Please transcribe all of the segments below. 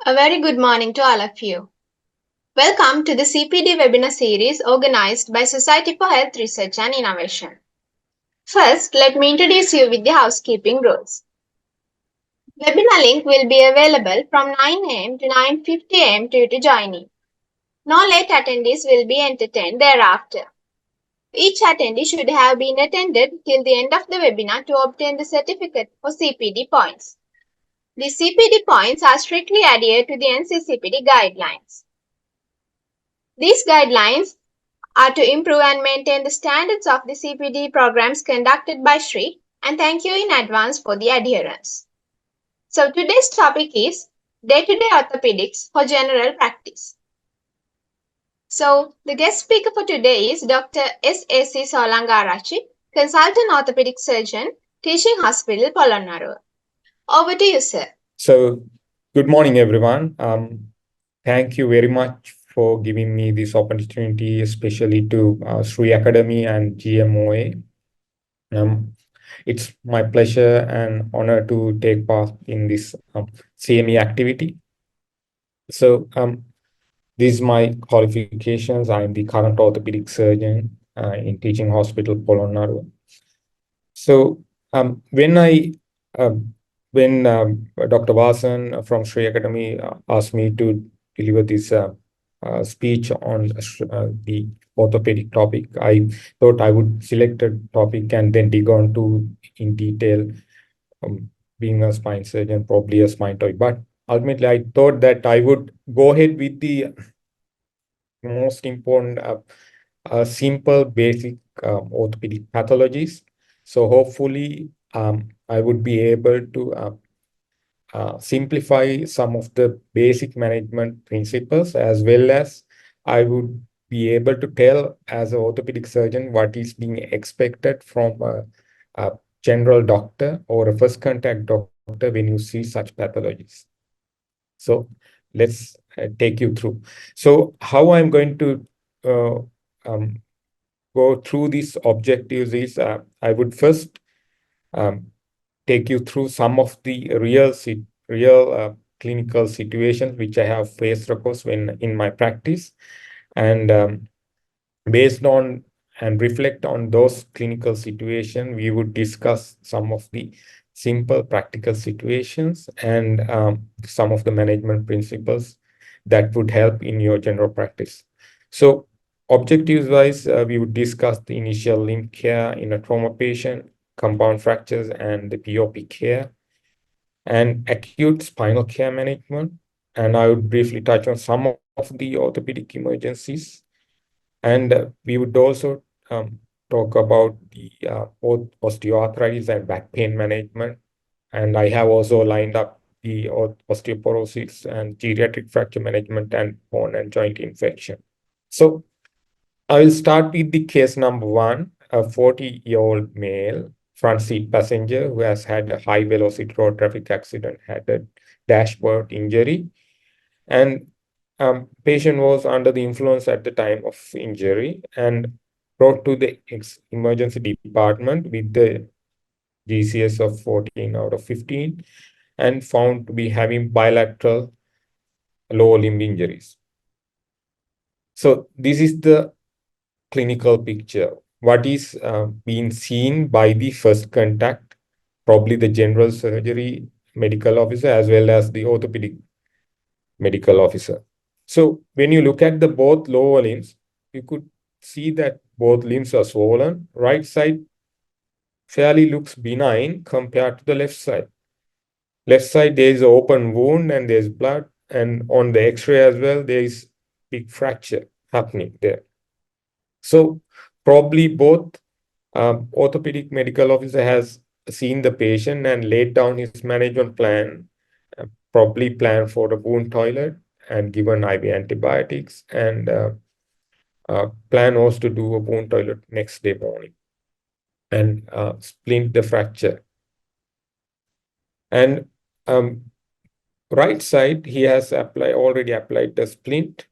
A very good morning to all of you. Welcome to the CPD webinar series organized by Society for Health Research and Innovation. First, let me introduce you with the housekeeping rules. Webinar link will be available from 9 am to 9:50 am due to joining. No late attendees will be entertained thereafter. Each attendee should have been attended till the end of the webinar to obtain the certificate for CPD points. The CPD points are strictly adhered to the NCCPD guidelines. These guidelines are to improve and maintain the standards of the CPD programs conducted by Shri, and thank you in advance for the adherence. So today's topic is day-to-day orthopedics for general practice. So the guest speaker for today is Dr. S.A.C. Solangaarachchi, Consultant Orthopedic Surgeon, Teaching Hospital, Polonnaruwa. Over to you, sir. So, good morning, everyone. Thank you very much for giving me this opportunity, especially to Sri Academy and GMOA. It's my pleasure and honor to take part in this CME activity. So, these are my qualifications. I'm the current orthopedic surgeon in Teaching Hospital, Polonnaruwa. So, when Dr. Vasan from Sri Academy asked me to deliver this speech on the orthopedic topic, I thought I would select a topic and then dig on to in detail, being a spine surgeon, probably a spinetoid. But ultimately, I thought that I would go ahead with the most important, simple, basic orthopedic pathologies. So hopefully, I would be able to simplify some of the basic management principles, as well as I would be able to tell as an orthopedic surgeon what is being expected from a general doctor or a first contact doctor when you see such pathologies. So let's take you through. So how I'm going to go through these objectives is I would first take you through some of the real clinical situations which I have faced, of course, when in my practice, and based on and reflect on those clinical situations, we would discuss some of the simple practical situations and some of the management principles that would help in your general practice. So objectives-wise, we would discuss the initial limb care in a trauma patient, compound fractures and the POP care, and acute spinal care management. And I would briefly touch on some of the orthopedic emergencies. And we would also talk about the osteoarthritis and back pain management. And I have also lined up the osteoporosis and geriatric fracture management and bone and joint infection. So I will start with the case number one, a 40-year-old male front seat passenger who has had a high velocity road traffic accident, had a dashboard injury, and patient was under the influence at the time of injury and brought to the emergency department with the GCS of 14 out of 15 and found to be having bilateral lower limb injuries. So this is the clinical picture. What is being seen by the first contact, probably the general surgery medical officer as well as the orthopedic medical officer. So when you look at the both lower limbs, you could see that both limbs are swollen. Right side fairly looks benign compared to the left side. Left side, there is an open wound and there's blood. And on the x-ray as well, there is big fracture happening there. So probably both orthopedic medical officer has seen the patient and laid down his management plan, probably planned for the wound toilet and given IV antibiotics, and plan was to do a wound toilet next day morning and splint the fracture. And right side, he has already applied the splint,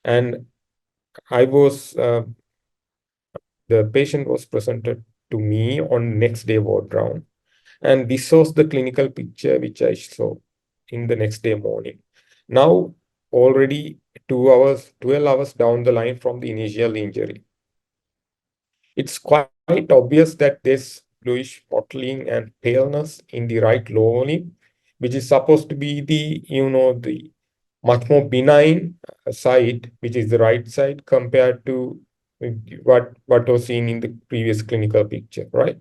and the patient was presented to me on next day ward round. And this was the clinical picture which I saw in the next day morning. Now, already 2 hours, 12 hours down the line from the initial injury. It's quite obvious that there's bluish mottling and paleness in the right lower limb, which is supposed to be the much more benign side, which is the right side compared to what was seen in the previous clinical picture, right?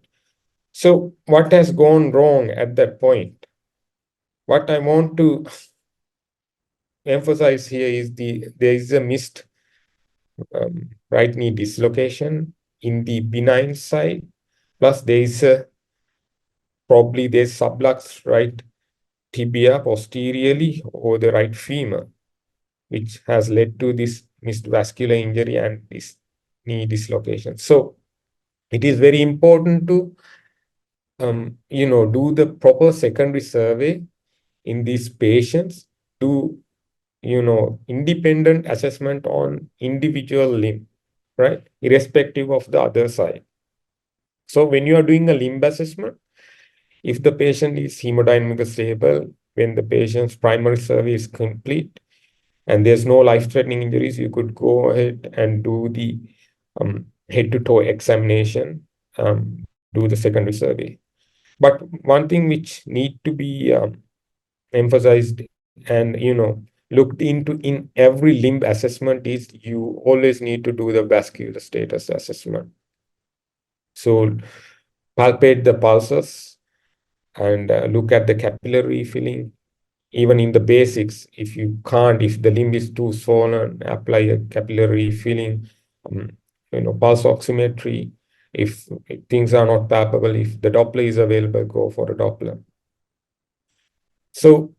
So what has gone wrong at that point? What I want to emphasize here is there is a missed right knee dislocation in the benign side. Plus, there is probably there's sublux right tibia posteriorly over the right femur, which has led to this missed vascular injury and this knee dislocation. So it is very important to do the proper secondary survey in these patients, do independent assessment on individual limb, right, irrespective of the other side. So when you are doing a limb assessment, if the patient is hemodynamically stable, when the patient's primary survey is complete and there's no life-threatening injuries, you could go ahead and do the head-to-toe examination, do the secondary survey. But one thing which need to be emphasized and looked into in every limb assessment is you always need to do the vascular status assessment. So palpate the pulses and look at the capillary filling. Even in the basics, if the limb is too swollen, apply a capillary filling, pulse oximetry. If things are not palpable, if the Doppler is available, go for a Doppler. So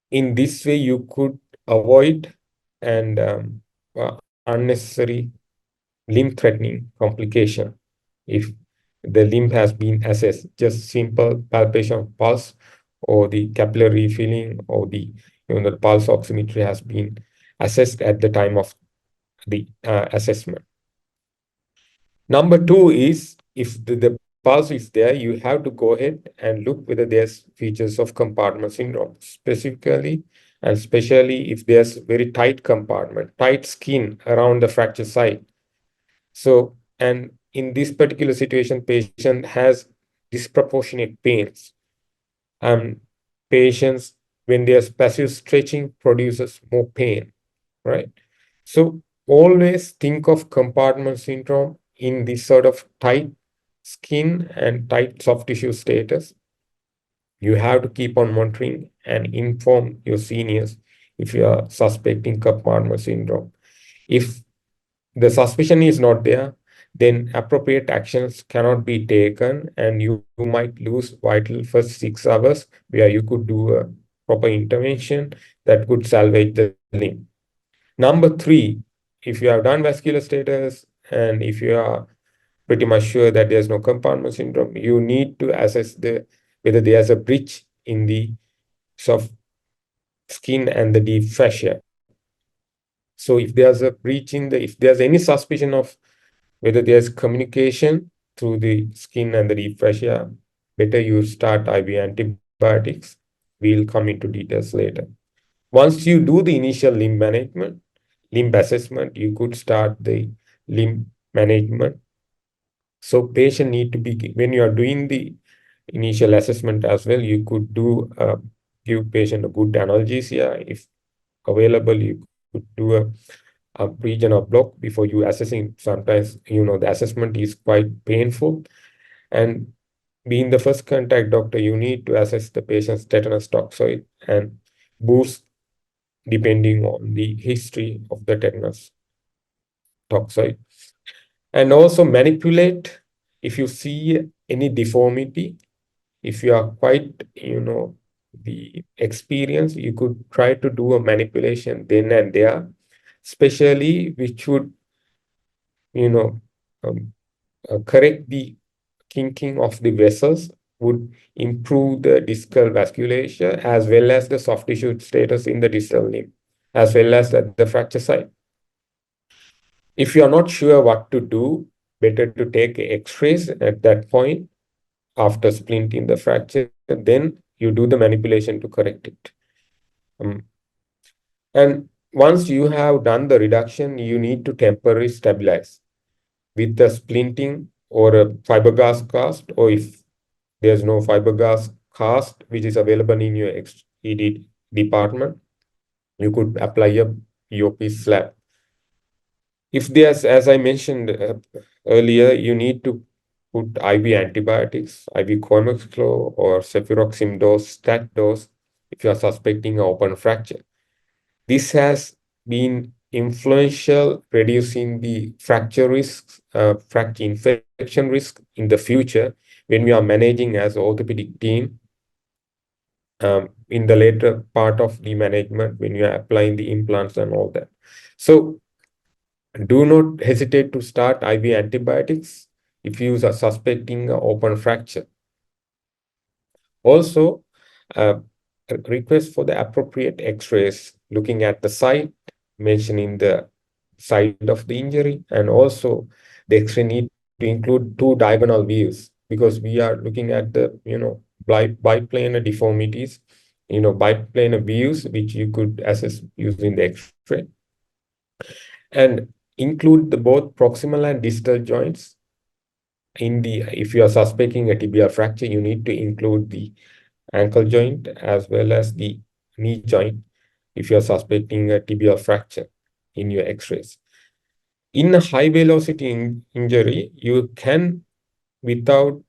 in this way, you could avoid and unnecessary limb-threatening complication if the limb has been assessed. Just simple palpation of pulse or the capillary filling or the pulse oximetry has been assessed at the time of the assessment. Number two is if the pulse is there, you have to go ahead and look whether there's features of compartment syndrome, specifically and especially if there's very tight compartment, tight skin around the fracture site. So, and in this particular situation, patient has disproportionate pains. Patients, when there's passive stretching, produces more pain, right? So always think of compartment syndrome in this sort of tight skin and tight soft tissue status. You have to keep on monitoring and inform your seniors if you are suspecting compartment syndrome. If the suspicion is not there, then appropriate actions cannot be taken and you might lose vital first 6 hours where you could do a proper intervention that could salvage the limb. Number three, if you have done vascular status and if you are pretty much sure that there's no compartment syndrome, you need to assess whether there's a breach in the soft skin and the deep fascia. So if there's a breach if there's any suspicion of whether there's communication through the skin and the deep fascia, better you start IV antibiotics. We'll come into details later. Once you do the initial limb assessment, you could start the limb management. So patient need to be, when you are doing the initial assessment as well, you could give patient a good analgesia. If available, you could do a region of block before you assessing. Sometimes, the assessment is quite painful. And being the first contact doctor, you need to assess the patient's tetanus toxoid and boost depending on the history of the tetanus toxoid. And also manipulate if you see any deformity. If you are quite, the experience, you could try to do a manipulation then and there, especially which would, correct the kinking of the vessels, would improve the distal vasculature as well as the soft tissue status in the distal limb, as well as at the fracture site. If you are not sure what to do, better to take X-rays at that point after splinting the fracture, then you do the manipulation to correct it. And once you have done the reduction, you need to temporarily stabilize with a splinting or a fiberglass cast, or if there's no fiberglass cast which is available in your ED department, you could apply a POP slab. If there's, as I mentioned earlier, you need to put IV antibiotics, IV Cormexclo or cefuroxime dose, stat dose, if you are suspecting an open fracture. This has been influential reducing the fracture risks, fracture infection risk in the future when we are managing as an orthopedic team in the later part of the management when you are applying the implants and all that. So do not hesitate to start IV antibiotics if you are suspecting an open fracture. Also, uh, request for the appropriate x-rays looking at the site, mentioning the site of the injury, and also the x-ray need to include two diagonal views because we are looking at the biplanar deformities, biplanar views which you could assess using the x-ray, and include the both proximal and distal joints. If you are suspecting a tibial fracture, you need to include the ankle joint as well as the knee joint if you are suspecting a tibial fracture in your x-rays. In a high velocity injury, without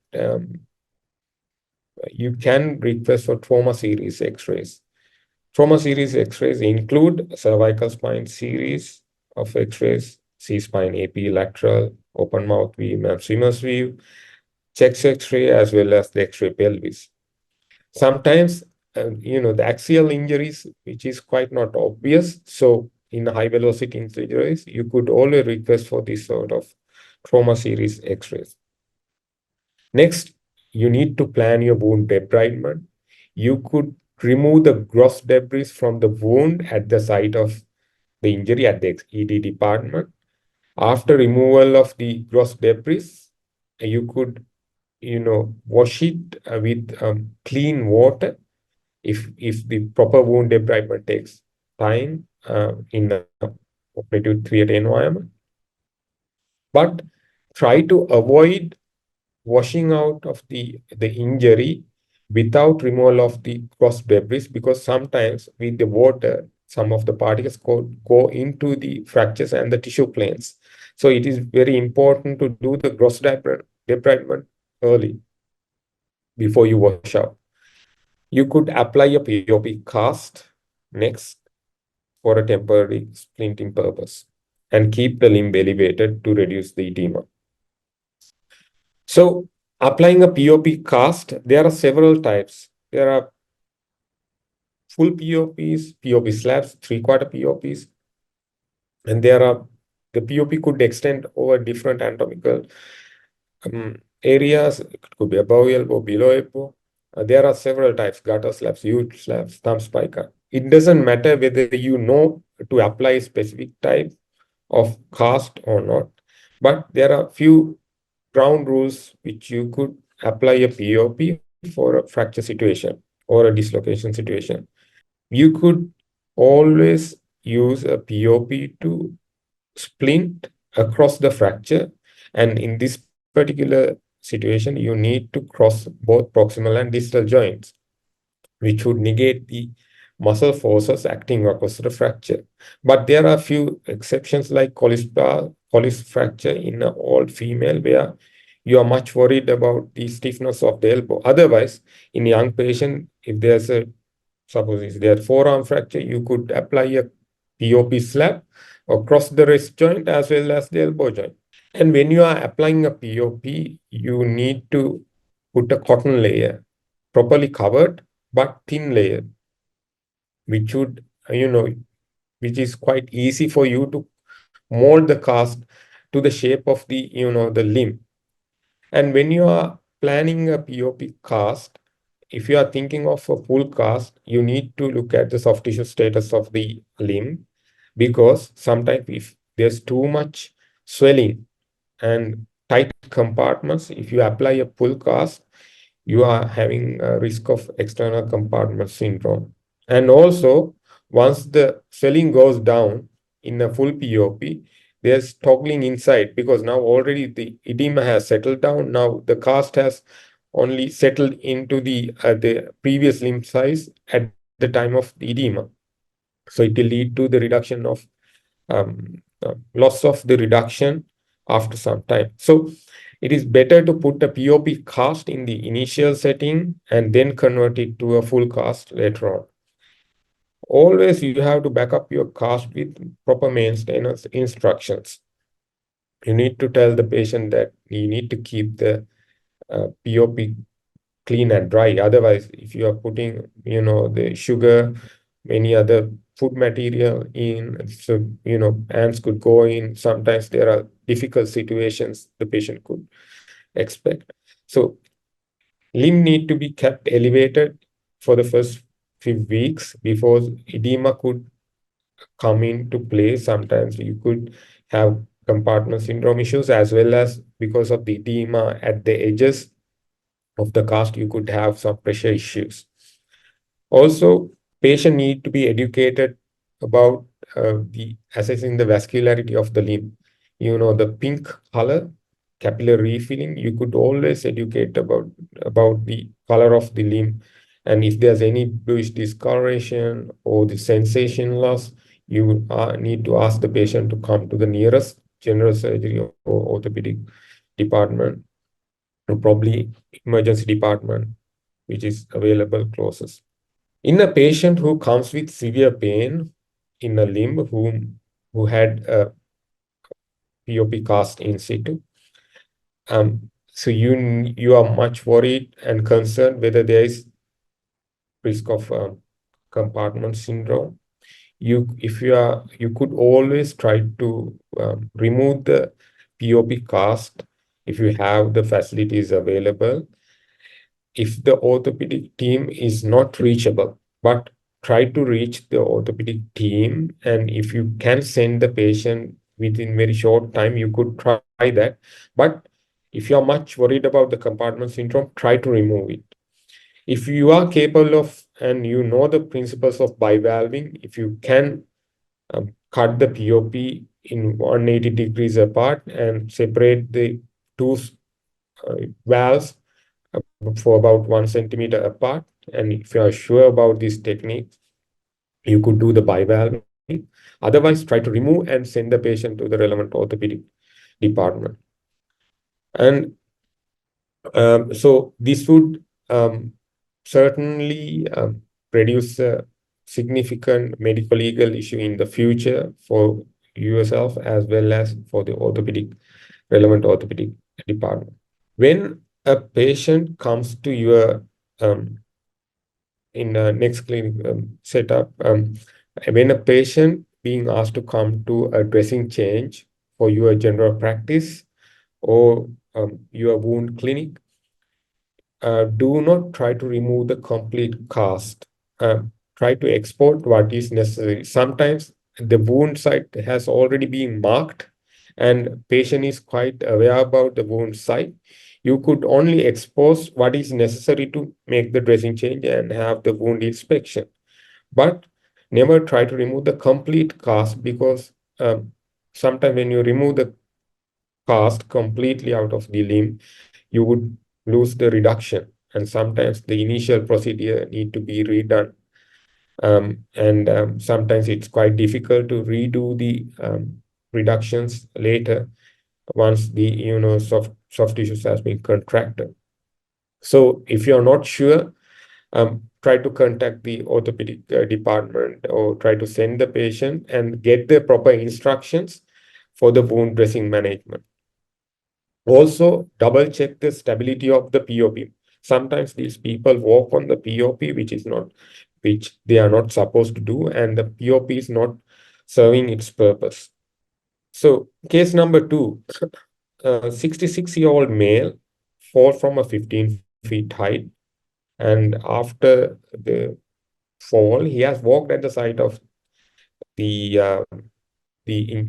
you can request for trauma series x-rays. Trauma series x-rays include cervical spine series of x-rays, C-spine AP lateral, open mouth view, and swimmer's view, chest x-ray, as well as the x-ray pelvis. Sometimes, the axial injuries, which is quite not obvious. So in high velocity injuries, you could always request for this sort of trauma series x-rays. Next, you need to plan your wound debridement. You could remove the gross debris from the wound at the site of the injury at the ED department. After removal of the gross debris, you could, wash it with clean water if the proper wound debridement takes time in the operative theater environment. But try to avoid washing out of the injury without removal of the gross debris, because sometimes with the water, some of the particles go into the fractures and the tissue planes. So it is very important to do the gross debridement early before you wash out. You could apply a POP cast next for a temporary splinting purpose and keep the limb elevated to reduce the edema. So applying a POP cast, there are several types. There are full POPs, POP slabs, three-quarter POPs, and the POP could extend over different anatomical areas. It could be above elbow, below elbow. There are several types: gutter slabs, U slabs, thumb spiker. It doesn't matter whether you know to apply a specific type of cast or not, but there are few ground rules which you could apply a POP for a fracture situation or a dislocation situation. You could always use a POP to splint across the fracture, and in this particular situation you need to cross both proximal and distal joints, which would negate the muscle forces acting across the fracture. But there are a few exceptions like Colles fracture in an old female where you are much worried about the stiffness of the elbow. Otherwise, in a young patient, suppose if there's forearm fracture, you could apply a POP slab across the wrist joint as well as the elbow joint. And when you are applying a POP, you need to put a cotton layer, properly covered but thin layer, which would, which is quite easy for you to mold the cast to the shape of the limb. And when you are planning a POP cast, if you are thinking of a full cast, you need to look at the soft tissue status of the limb, because sometimes if there's too much swelling and tight compartments, if you apply a full cast, you are having a risk of external compartment syndrome. And also, once the swelling goes down in a full POP, there's toggling inside because now already the edema has settled down. Now the cast has only settled into the previous limb size at the time of the edema. So it will lead to the reduction of loss of the reduction after some time. So it is better to put a POP cast in the initial setting and then convert it to a full cast later on. Always you have to back up your cast with proper maintenance instructions. You need to tell the patient that you need to keep the POP clean and dry. Otherwise, if you are putting, the sugar, any other food material in, so, ants could go in. Sometimes there are difficult situations the patient could expect. So limb need to be kept elevated for the first few weeks before edema could come into play. Sometimes you could have compartment syndrome issues, as well as because of the edema at the edges of the cast, you could have some pressure issues. Also, patient need to be educated about the assessing the vascularity of the limb. The pink color, capillary refilling, you could always educate about the color of the limb. And if there's any bluish discoloration or the sensation loss, you need to ask the patient to come to the nearest general surgery or orthopedic department, or probably emergency department, which is available closest. In a patient who comes with severe pain in a limb, who had a POP cast in situ, so you are much worried and concerned whether there is risk of compartment syndrome. You could always try to remove the POP cast if you have the facilities available. If the orthopedic team is not reachable, but try to reach the orthopedic team, and if you can send the patient within very short time, you could try that. But if you are much worried about the compartment syndrome, try to remove it. If you are capable of, and you know the principles of bivalving, if you can cut the POP in 180 degrees apart and separate the two valves for about 1 centimeter apart, and if you are sure about this technique, you could do the bivalving. Otherwise, try to remove and send the patient to the relevant orthopedic department. And so this would certainly produce a significant medical legal issue in the future for yourself as well as for the relevant orthopedic department. When a patient comes to your in the next clinic setup, when a patient being asked to come to a dressing change for your general practice or your wound clinic, do not try to remove the complete cast. Try to export what is necessary. Sometimes the wound site has already been marked and patient is quite aware about the wound site. You could only expose what is necessary to make the dressing change and have the wound inspection. But never try to remove the complete cast, because sometimes when you remove the cast completely out of the limb, you would lose the reduction, and sometimes the initial procedure need to be redone. And sometimes it's quite difficult to redo the reductions later once the soft tissues has been contracted. So if you're not sure, try to contact the orthopedic department or try to send the patient and get the proper instructions for the wound dressing management. Also, double check the stability of the POP. Sometimes these people walk on the POP, which they are not supposed to do, and the POP is not serving its purpose. So, case number 2, a 66-year-old male fall from a 15 feet height, and after the fall, he has walked at the site of the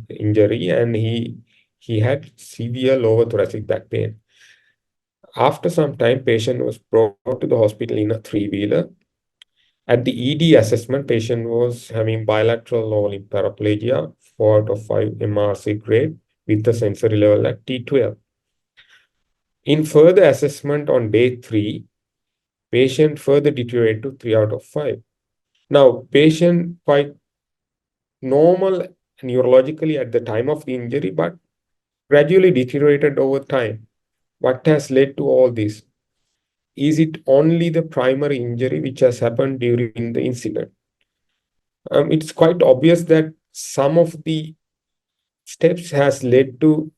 injury, and he had severe lower thoracic back pain. After some time, patient was brought to the hospital in a 3-wheeler, At the ED assessment, patient was having bilateral lower limb paraplegia, 4 out of 5 MRC grade with the sensory level at T12. In further assessment on day 3, patient further deteriorated to 3 out of 5. Now, patient quite normal neurologically at the time of the injury, but gradually deteriorated over time. What has led to all this? Is it only the primary injury which has happened during the incident? It's quite obvious that some of the steps has led to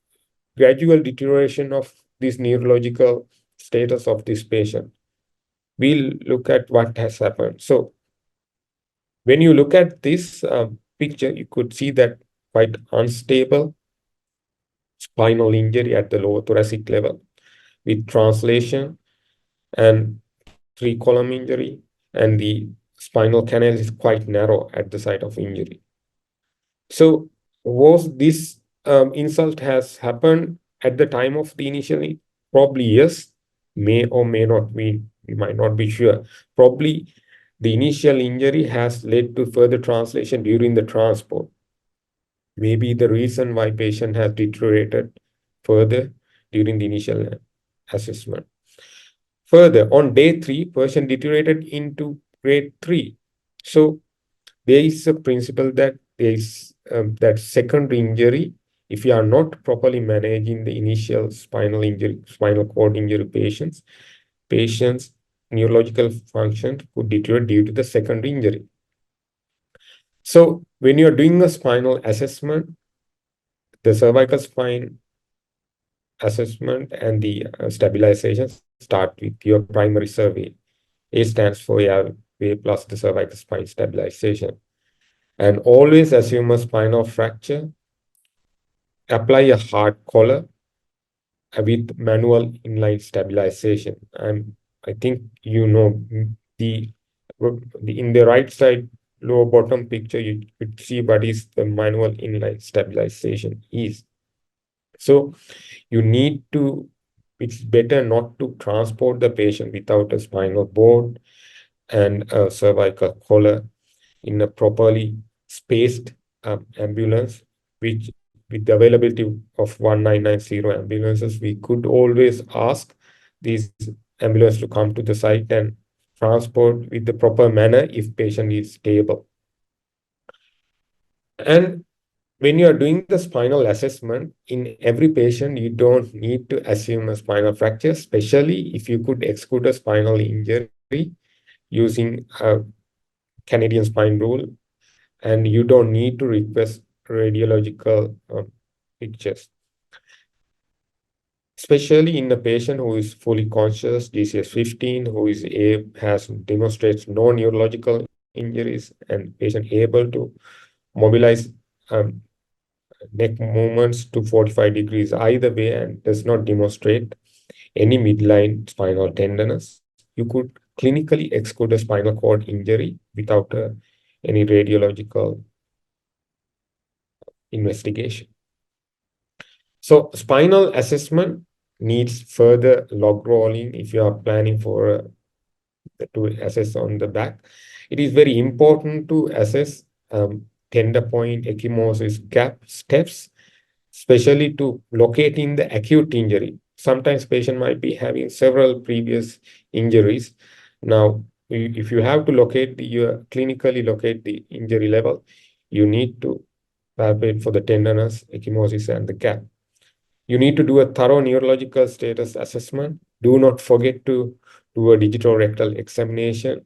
gradual deterioration of this neurological status of this patient. We'll look at what has happened. So when you look at this picture, you could see that quite unstable spinal injury at the lower thoracic level with translation and 3-column injury, and the spinal canal is quite narrow at the site of injury. So was this insult has happened at the time of the initial? Probably yes, may or may not be, we might not be sure. Probably the initial injury has led to further translation during the transport. Maybe the reason why patient has deteriorated further during the initial assessment. Further, on day 3, patient deteriorated into grade 3. So there is a principle that there is that secondary injury, if you are not properly managing the initial spinal injury, spinal cord injury patients' neurological function could deteriorate due to the secondary injury. So when you are doing a spinal assessment, the cervical spine assessment and the stabilization start with your primary survey. A stands for airway plus the cervical spine stabilization. And always assume a spinal fracture. Apply a hard collar with manual inline stabilization. And I think you know the in the right side lower bottom picture, you could see what is the manual inline stabilization is. So you need to, it's better not to transport the patient without a spinal board and a cervical collar in a properly spaced ambulance, which with the availability of 1990 ambulances, we could always ask these ambulance to come to the site and transport with the proper manner if patient is stable. And when you are doing the spinal assessment, in every patient, you don't need to assume a spinal fracture, especially if you could exclude a spinal injury using a Canadian spine rule, and you don't need to request radiological pictures. Especially in a patient who is fully conscious, GCS 15, who is has demonstrates no neurological injuries, and patient able to mobilize neck movements to 45 degrees either way and does not demonstrate any midline spinal tenderness, you could clinically exclude a spinal cord injury without any radiological investigation. So spinal assessment needs further log rolling if you are planning for to assess on the back. It is very important to assess tender point, ecchymosis, gap steps, especially to locating the acute injury. Sometimes patient might be having several previous injuries. Now, if you have to locate you clinically locate the injury level, you need to palpate for the tenderness, ecchymosis, and the gap. You need to do a thorough neurological status assessment. Do not forget to do a digital rectal examination.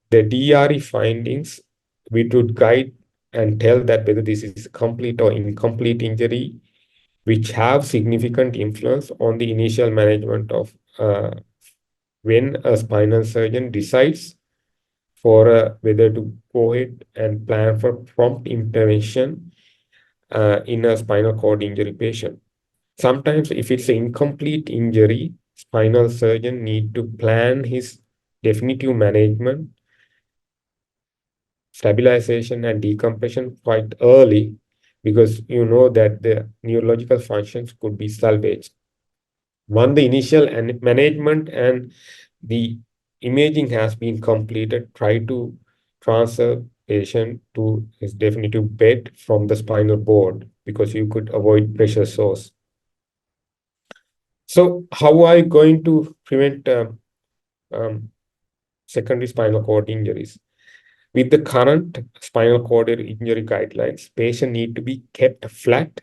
The DRE findings, we would guide and tell that whether this is complete or incomplete injury, which have significant influence on the initial management of when a spinal surgeon decides for whether to go ahead and plan for prompt intervention in a spinal cord injury patient. Sometimes if it's an incomplete injury, spinal surgeon need to plan his definitive management, stabilization and decompression quite early, because you know that the neurological functions could be salvaged. One, the initial management and the imaging has been completed, try to transfer patient to his definitive bed from the spinal board because you could avoid pressure source. So how are you going to prevent um, secondary spinal cord injuries? With the current spinal cord injury guidelines, patient need to be kept flat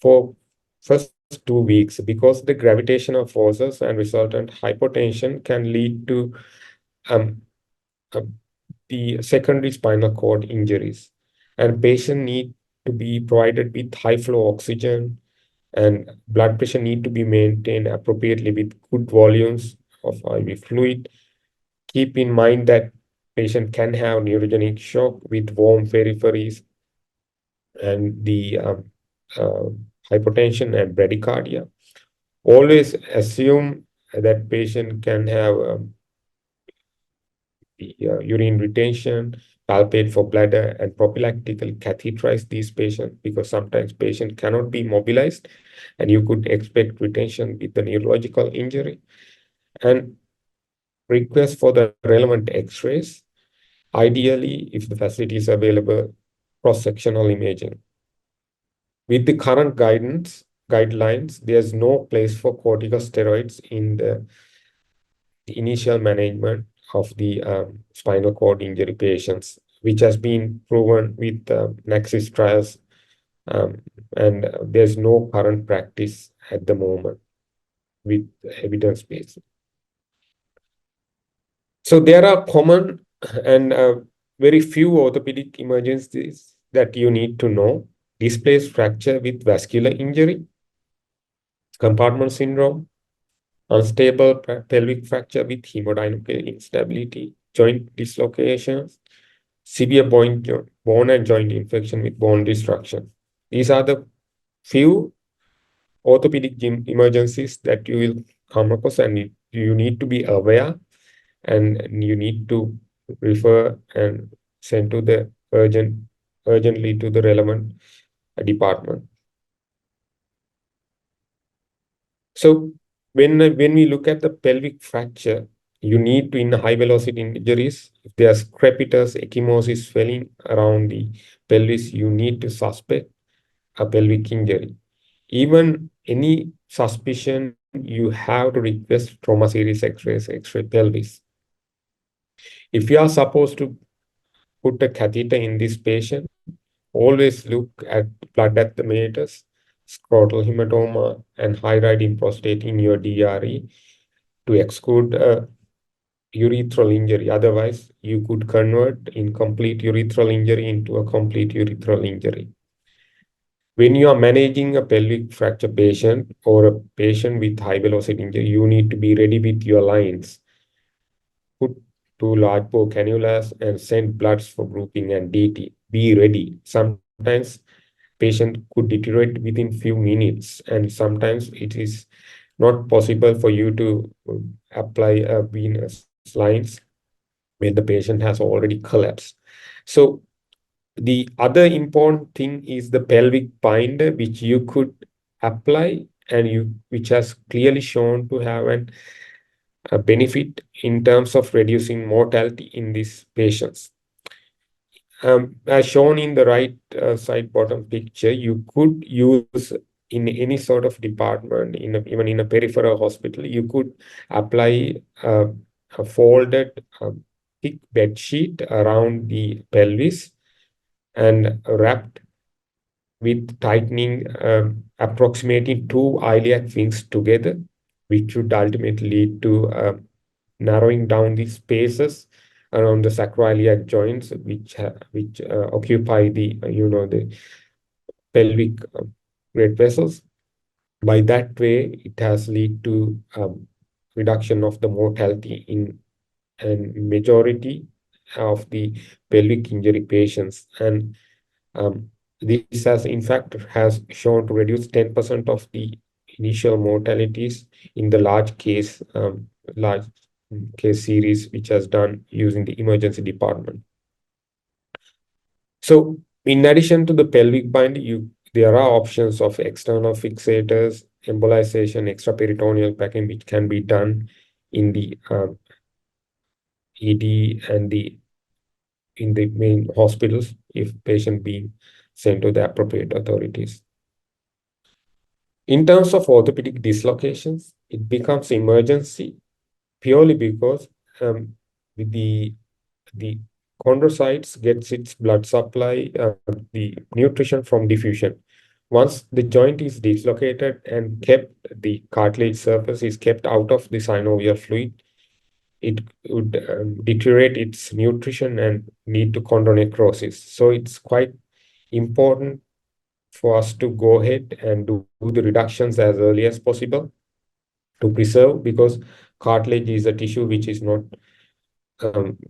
for first 2 weeks because the gravitational forces and resultant hypotension can lead to um, um, the secondary spinal cord injuries. And patient need to be provided with high flow oxygen, and blood pressure need to be maintained appropriately with good volumes of IV fluid. Keep in mind that patient can have neurogenic shock with warm peripheries and the uh, hypotension and bradycardia. Always assume that patient can have urine retention, palpate for bladder, and prophylactically catheterize these patients because sometimes patient cannot be mobilized, and you could expect retention with the neurological injury. And request for the relevant X-rays. Ideally, if the facility is available, cross-sectional imaging. With the current guidelines, there's no place for corticosteroids in the initial management of the spinal cord injury patients, which has been proven with Nexus trials, um, and there's no current practice at the moment with evidence base. So there are common and very few orthopedic emergencies that you need to know. Displaced fracture with vascular injury, compartment syndrome, unstable pelvic fracture with hemodynamic instability, joint dislocations, severe bone and joint infection with bone destruction. These are the few orthopedic emergencies that you will come across, and you need to be aware, and you need to refer and send to the urgently to the relevant department. So when we look at the pelvic fracture, you need to, in high velocity injuries, if there's crepitus, ecchymosis, swelling around the pelvis, you need to suspect a pelvic injury. Even any suspicion, you have to request trauma series X-rays, X-ray pelvis. If you are supposed to put a catheter in this patient, always look at blood at the meatus, scrotal hematoma, and high riding prostate in your DRE to exclude a urethral injury. Otherwise, you could convert incomplete urethral injury into a complete urethral injury. When you are managing a pelvic fracture patient or a patient with high velocity injury, you need to be ready with your lines. Put two large bore cannulas and send bloods for grouping and DT. Be ready. Sometimes patient could deteriorate within few minutes, and sometimes it is not possible for you to apply venous lines when the patient has already collapsed. So the other important thing is the pelvic binder, which you could apply and which has clearly shown to have a benefit in terms of reducing mortality in these patients. As shown in the right side bottom picture, you could use in any sort of department, even in a peripheral hospital, you could apply a folded thick bed sheet around the pelvis and wrapped with tightening approximating two iliac wings together, which would ultimately lead to narrowing down the spaces around the sacroiliac joints, which occupy the the pelvic blood vessels. By that way, it has lead to reduction of the mortality in and majority of the pelvic injury patients, and this has in fact has shown to reduce 10% of the initial mortalities in the large case series which has done using the emergency department. So in addition to the pelvic bind, there are options of external fixators, embolization, extraperitoneal packing, which can be done in the ED and in the main hospitals if patient being sent to the appropriate authorities. In terms of orthopedic dislocations, it becomes emergency purely because with the chondrocytes gets its blood supply, the nutrition from diffusion. Once the joint is dislocated and kept, the cartilage surface is kept out of the synovial fluid, it would deteriorate its nutrition and lead to chondronecrosis. So it's quite important for us to go ahead and do the reductions as early as possible to preserve, because cartilage is a tissue which is not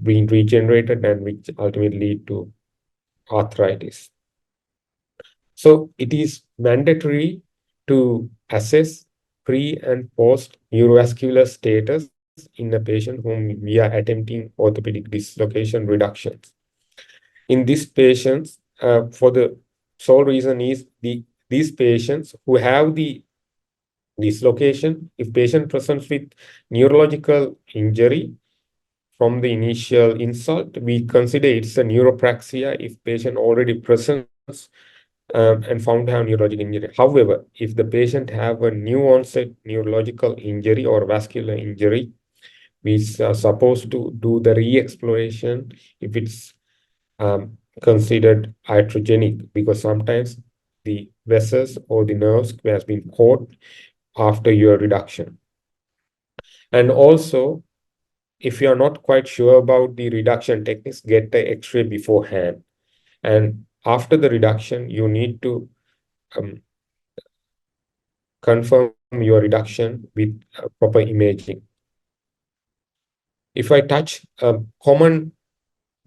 being regenerated and which ultimately lead to arthritis. So it is mandatory to assess pre and post neurovascular status in a patient whom we are attempting orthopedic dislocation reductions. In these patients, for the sole reason is these patients who have the dislocation, if patient presents with neurological injury from the initial insult, we consider it's a neuropraxia if patient already presents and found to have neurological injury. However, if the patient have a new onset neurological injury or vascular injury, we are supposed to do the re-exploration if it's considered iatrogenic, because sometimes the vessels or the nerves has been caught after your reduction. And also, if you are not quite sure about the reduction techniques, get the X-ray beforehand. And after the reduction, you need to confirm your reduction with proper imaging. If I touch common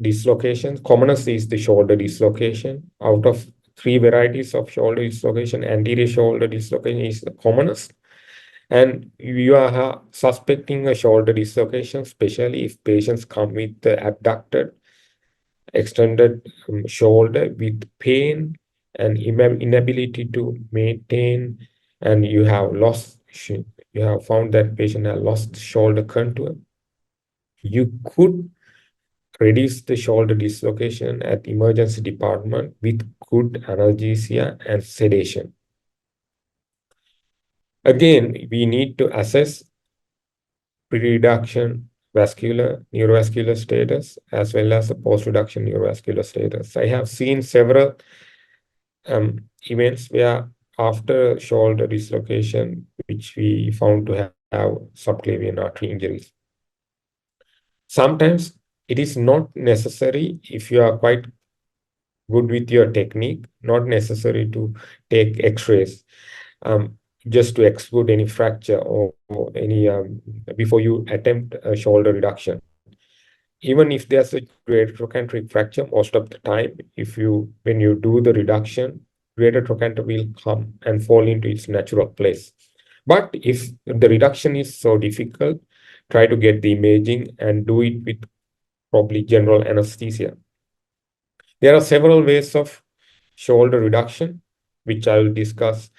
dislocations, commonest is the shoulder dislocation. Out of 3 varieties of shoulder dislocation, anterior shoulder dislocation is the commonest. And you are suspecting a shoulder dislocation, especially if patients come with the abducted, extended shoulder with pain and inability to maintain, and you have found that patient has lost shoulder contour. You could reduce the shoulder dislocation at emergency department with good analgesia and sedation. Again, we need to assess pre-reduction neurovascular status as well as the post-reduction neurovascular status. I have seen several events where after shoulder dislocation, which we found to have subclavian artery injuries. Sometimes it is not necessary, if you are quite good with your technique, not necessary to take X-rays just to exclude any fracture or any before you attempt a shoulder reduction. Even if there's a greater trochanteric fracture, most of the time, when you do the reduction, greater trochanter will come and fall into its natural place. But if the reduction is so difficult, try to get the imaging and do it with probably general anesthesia. There are several ways of shoulder reduction, which I will discuss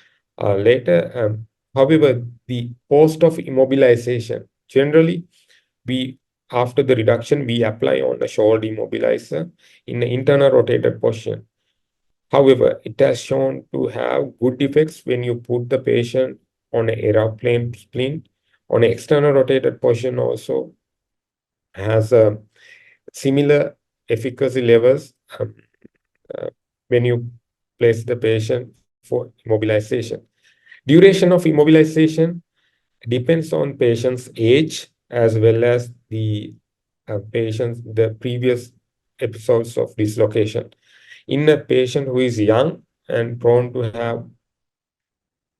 later. However, the post of immobilization, generally, after the reduction, we apply on the shoulder immobilizer in the internal rotated position. However, it has shown to have good effects when you put the patient on an aeroplane splint. On an external rotated position also has a similar efficacy levels when you place the patient for immobilization. Duration of immobilization depends on patient's age as well as the previous episodes of dislocation. In a patient who is young and prone to have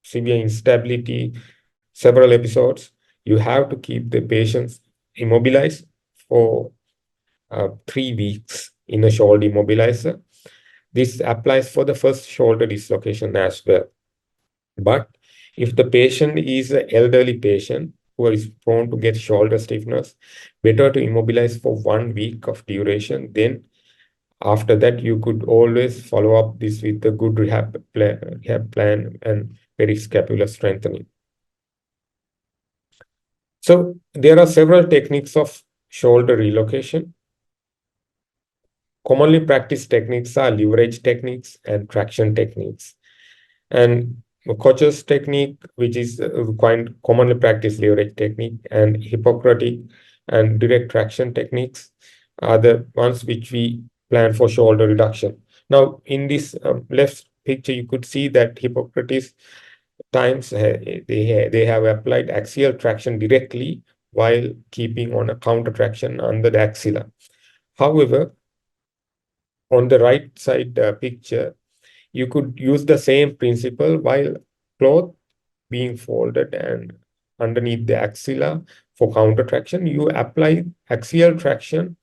severe instability, several episodes, you have to keep the patients immobilized for 3 weeks in a shoulder immobilizer. This applies for the first shoulder dislocation as well. But if the patient is an elderly patient who is prone to get shoulder stiffness, better to immobilize for 1 week of duration. Then after that, you could always follow up this with a good rehab plan and periscapular strengthening. So there are several techniques of shoulder relocation. Commonly practiced techniques are leverage techniques and traction techniques. And Koch's technique, which is quite commonly practiced leverage technique, and Hippocratic and direct traction techniques are the ones which we plan for shoulder reduction. Now, in this left picture, you could see that Hippocrates times they have applied axial traction directly while keeping on a counter traction under the axilla. However, on the right side picture, you could use the same principle while cloth being folded and underneath the axilla for counter traction, you apply axial traction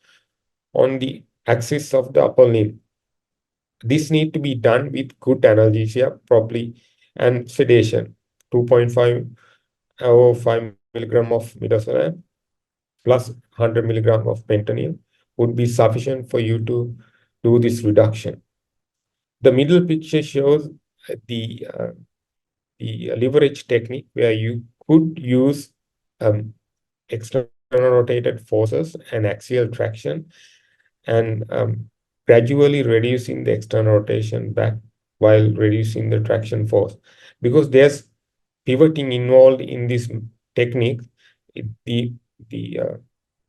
on the axis of the upper limb. This need to be done with good analgesia properly and sedation. 2.5 or 5 milligram of midazolam plus 100 milligram of fentanyl would be sufficient for you to do this reduction. The middle picture shows the leverage technique where you could use external rotated forces and axial traction and gradually reducing the external rotation back while reducing the traction force. Because there's pivoting involved in this technique, the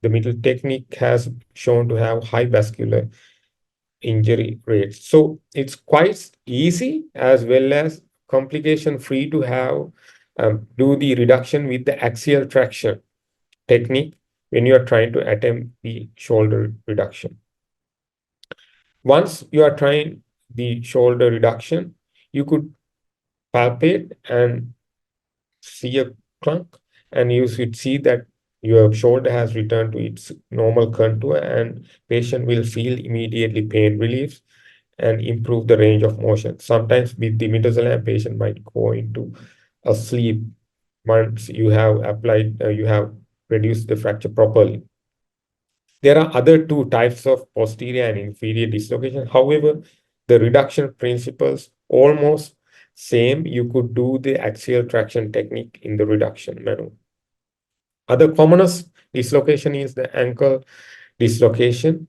middle technique has shown to have high vascular injury rates. So it's quite easy as well as complication free to have do the reduction with the axial traction technique when you are trying to attempt the shoulder reduction. Once you are trying the shoulder reduction, you could palpate and see a clunk, and you should see that your shoulder has returned to its normal contour, and patient will feel immediately pain relief and improve the range of motion. Sometimes with the midazolam, patient might go into a sleep once you have applied, you have reduced the fracture properly. There are other two types of posterior and inferior dislocation. However, the reduction principles almost same. You could do the axial traction technique in the reduction maneuver. Other commonest dislocation is the ankle dislocation.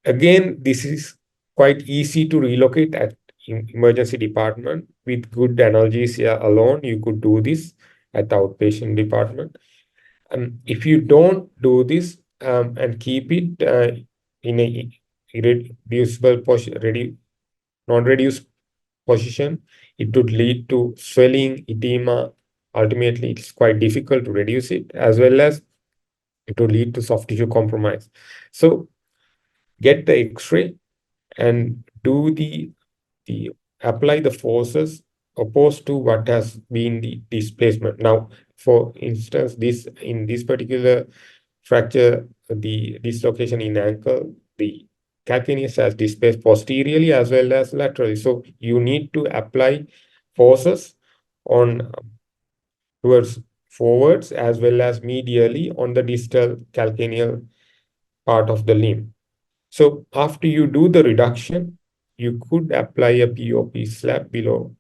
Again, this is quite easy to relocate at emergency department. With good analgesia alone, you could do this at the outpatient department. If you don't do this and keep it in a irreducible position, non-reduced position, it would lead to swelling, edema. Ultimately, it's quite difficult to reduce it, as well as it will lead to soft tissue compromise. So get the X-ray and do the apply the forces opposed to what has been the displacement. Now, for instance, in this particular fracture, the dislocation in ankle, the calcaneus has displaced posteriorly as well as laterally. So you need to apply forces on towards forwards as well as medially on the distal calcaneal part of the limb. So after you do the reduction, you could apply a POP slab below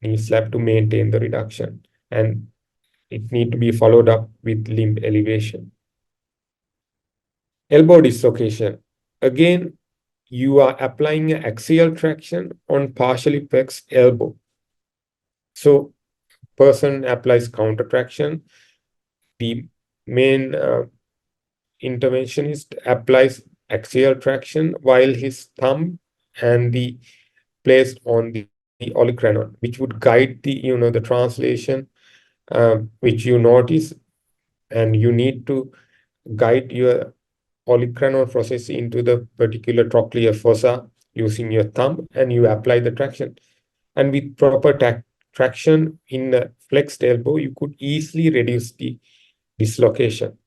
knee slab to maintain the reduction, and it need to be followed up with limb elevation. Elbow dislocation. Again, you are applying axial traction on partially flexed elbow. So person applies counter traction. The main interventionist applies axial traction while his thumb and the placed on the olecranon, which would guide the translation, which you notice, and you need to guide your olecranon process into the particular trochlear fossa using your thumb, and you apply the traction. And with proper traction in the flexed elbow, you could easily reduce the dislocation.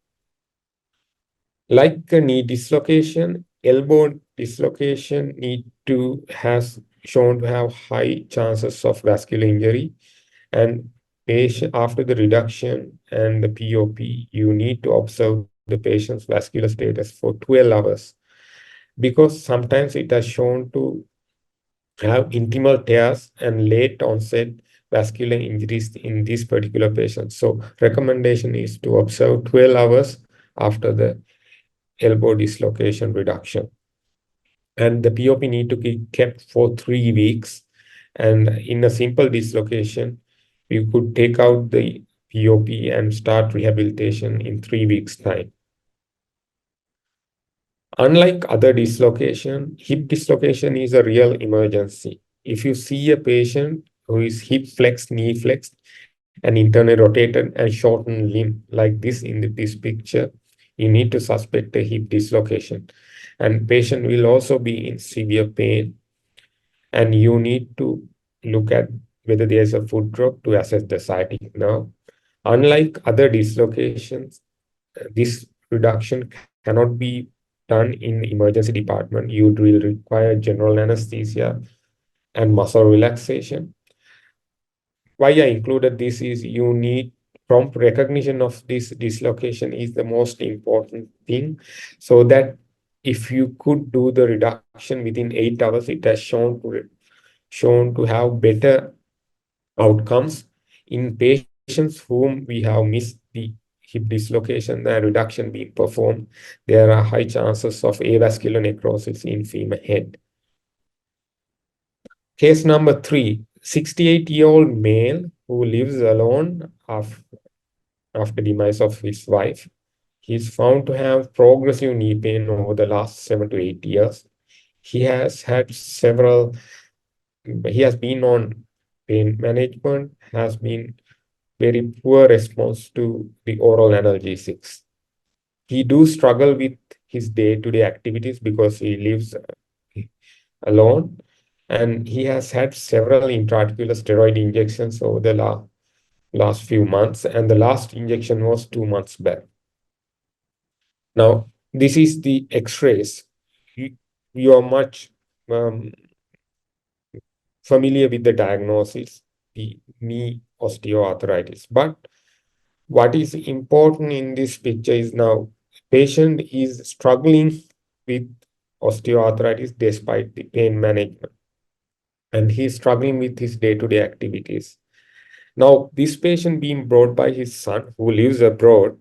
Like a knee dislocation, elbow dislocation has shown to have high chances of vascular injury. And after the reduction and the POP, you need to observe the patient's vascular status for 12 hours, because sometimes it has shown to have intimal tears and late onset vascular injuries in this particular patient. So recommendation is to observe 12 hours after the elbow dislocation reduction. And the POP need to be kept for 3 weeks. And in a simple dislocation, you could take out the POP and start rehabilitation in 3 weeks' time. Unlike other dislocation, hip dislocation is a real emergency. If you see a patient who is hip flexed, knee flexed, and internally rotated and shortened limb like this in this picture, you need to suspect a hip dislocation. And patient will also be in severe pain, and you need to look at whether there's a foot drop to assess the sciatic nerve. Unlike other dislocations, this reduction cannot be done in emergency department. You will require general anesthesia and muscle relaxation. Why I included this is you need prompt recognition of this dislocation is the most important thing, so that if you could do the reduction within 8 hours, it has shown to have better outcomes in patients whom we have missed the hip dislocation and reduction being performed. There are high chances of avascular necrosis in femur head. Case number 3, 68-year-old male who lives alone after demise of his wife. He's found to have progressive knee pain over the last 7 to 8 years. He has been on pain management, has been very poor response to the oral analgesics. He do struggle with his day-to-day activities because he lives alone, and he has had several intraarticular steroid injections over the last few months, and the last injection was 2 months back. Now, this is the X-rays. You are much familiar with the diagnosis, the knee osteoarthritis. But what is important in this picture is now patient is struggling with osteoarthritis despite the pain management, and he's struggling with his day-to-day activities. Now, this patient being brought by his son who lives abroad,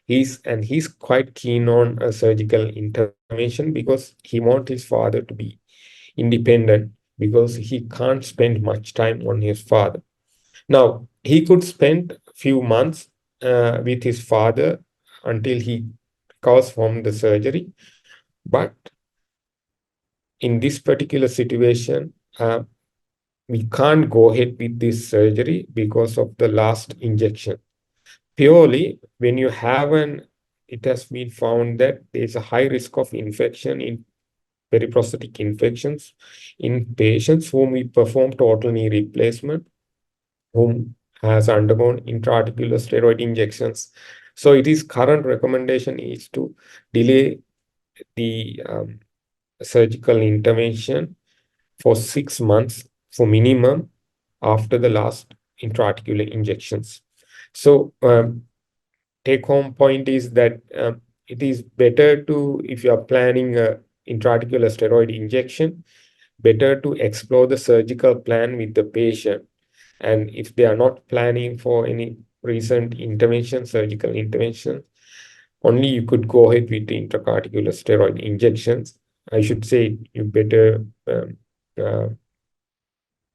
he's quite keen on a surgical intervention because he wants his father to be independent, because he can't spend much time on his father. Now, he could spend a few months with his father until he recovers from the surgery. But in this particular situation, we can't go ahead with this surgery because of the last injection. Purely, when you have it has been found that there's a high risk of infection in periprosthetic infections in patients whom we perform total knee replacement, whom has undergone intraarticular steroid injections. So it is current recommendation is to delay the surgical intervention for 6 months for minimum after the last intraarticular injections. So take home point is that it is better to, if you are planning a intraarticular steroid injection, better to explore the surgical plan with the patient. And if they are not planning for any recent intervention, surgical intervention, only you could go ahead with the intraarticular steroid injections. I should say you better uh,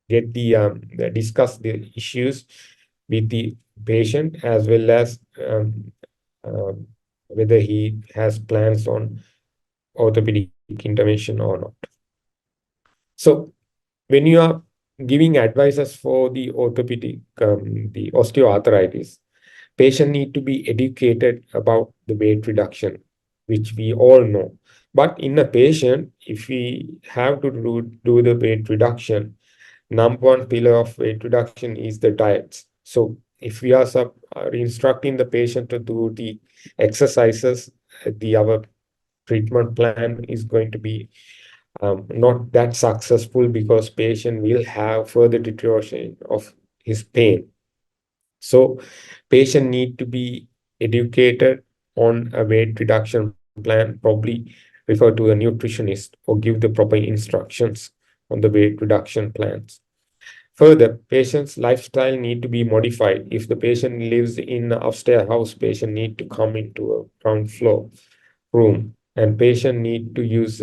discuss the issues with the patient, as well as whether he has plans on orthopedic intervention or not. So when you are giving advices for the orthopedic, the osteoarthritis, patient need to be educated about the weight reduction, which we all know. But in a patient, if we have to do the weight reduction, number one pillar of weight reduction is the diets. So if we are instructing the patient to do the exercises, our treatment plan is going to be not that successful, because patient will have further deterioration of his pain. So patient need to be educated on a weight reduction plan, probably refer to a nutritionist or give the proper instructions on the weight reduction plans. Further, patient's lifestyle need to be modified. If the patient lives in an upstairs house, patient need to come into a ground floor room, and patient need to use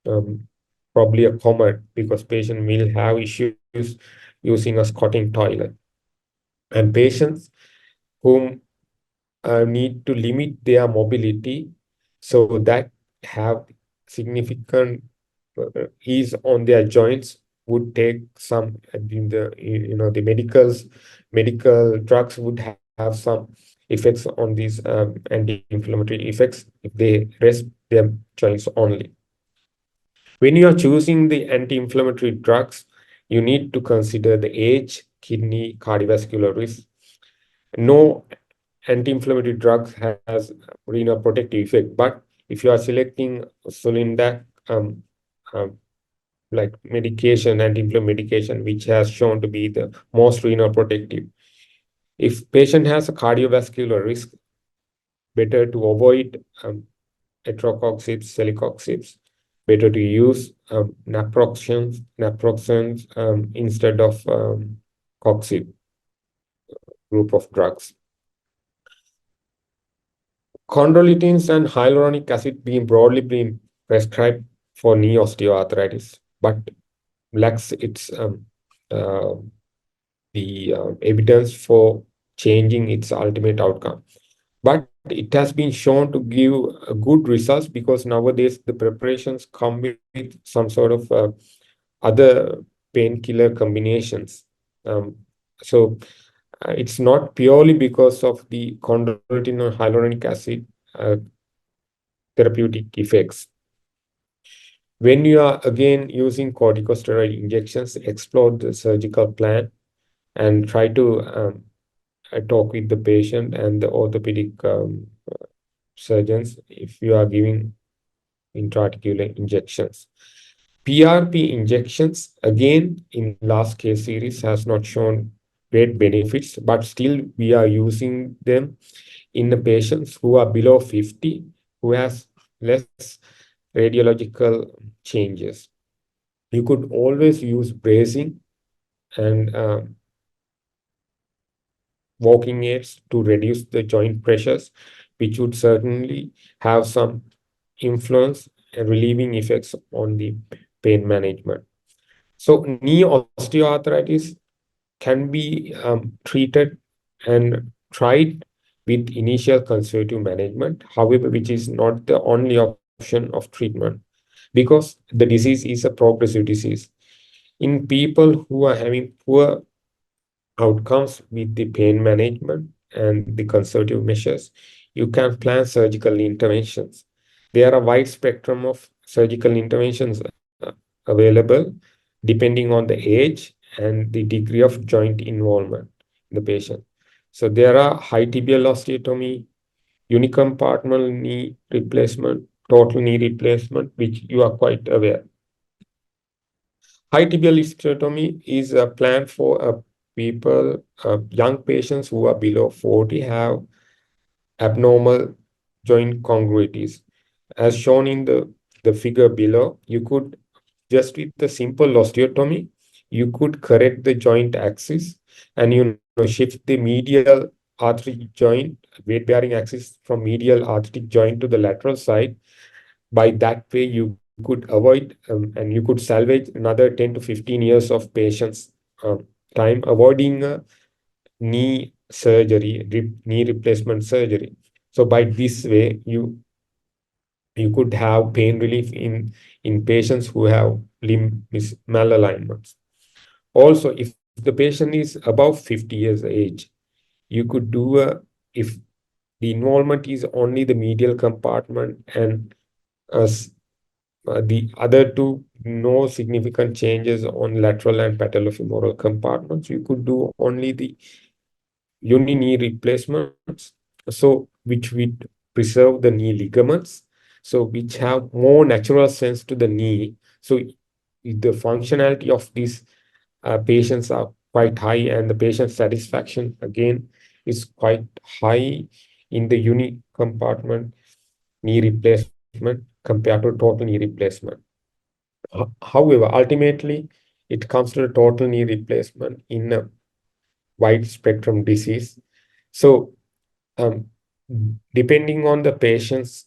um, probably a commode because patient will have issues using a squatting toilet. And patients whom need to limit their mobility so that have significant ease on their joints would take some in the the medical drugs would have some effects on these anti-inflammatory effects if they rest their joints only. When you are choosing the anti-inflammatory drugs, you need to consider the age, kidney, cardiovascular risk. No anti-inflammatory drugs has renal protective effect, but if you are selecting Solindac, like medication, anti-inflammatory medication, which has shown to be the most renal protective. If patient has a cardiovascular risk, better to avoid atrocoxibs, celecoxibs. Better to use naproxens instead of coxib group of drugs. Chondrolytins and hyaluronic acid being broadly been prescribed for knee osteoarthritis, but lacks its uh, the evidence for changing its ultimate outcome. But it has been shown to give good results because nowadays the preparations come with some sort of other painkiller combinations. Um, so it's not purely because of the chondroitin or hyaluronic acid uh, therapeutic effects. When you are again using corticosteroid injections, explore the surgical plan and try to talk with the patient and the orthopedic surgeons if you are giving intra-articular injections. PRP injections, again, in last case series, has not shown great benefits, but still we are using them in the patients who are below 50, who has less radiological changes. You could always use bracing and walking aids to reduce the joint pressures, which would certainly have some influence and relieving effects on the pain management. So knee osteoarthritis can be treated and tried with initial conservative management, however, which is not the only option of treatment because the disease is a progressive disease. In people who are having poor outcomes with the pain management and the conservative measures, you can plan surgical interventions. There are a wide spectrum of surgical interventions available depending on the age and the degree of joint involvement in the patient. So there are high tibial osteotomy, unicompartmental knee replacement, total knee replacement, which you are quite aware. High tibial osteotomy is a plan for people, young patients who are below 40 have abnormal joint congruities. As shown in the figure below, you could just with the simple osteotomy, you could correct the joint axis and shift the medial arthritic joint, weight-bearing axis from medial arthritic joint to the lateral side. By that way, you could avoid and you could salvage another 10 to 15 years of patients' time, avoiding knee surgery, knee replacement surgery. So by this way, you could have pain relief in patients who have limb malalignments. Also, if the patient is above 50 years age, you could do if the involvement is only the medial compartment and the other two, no significant changes on lateral and patellofemoral compartments, you could do only the uni knee replacements, so which would preserve the knee ligaments, so which have more natural sense to the knee. So the functionality of these patients are quite high, and the patient satisfaction again is quite high in the uni compartment knee replacement compared to total knee replacement. However, ultimately, it comes to the total knee replacement in a wide spectrum disease. So, depending on the patient's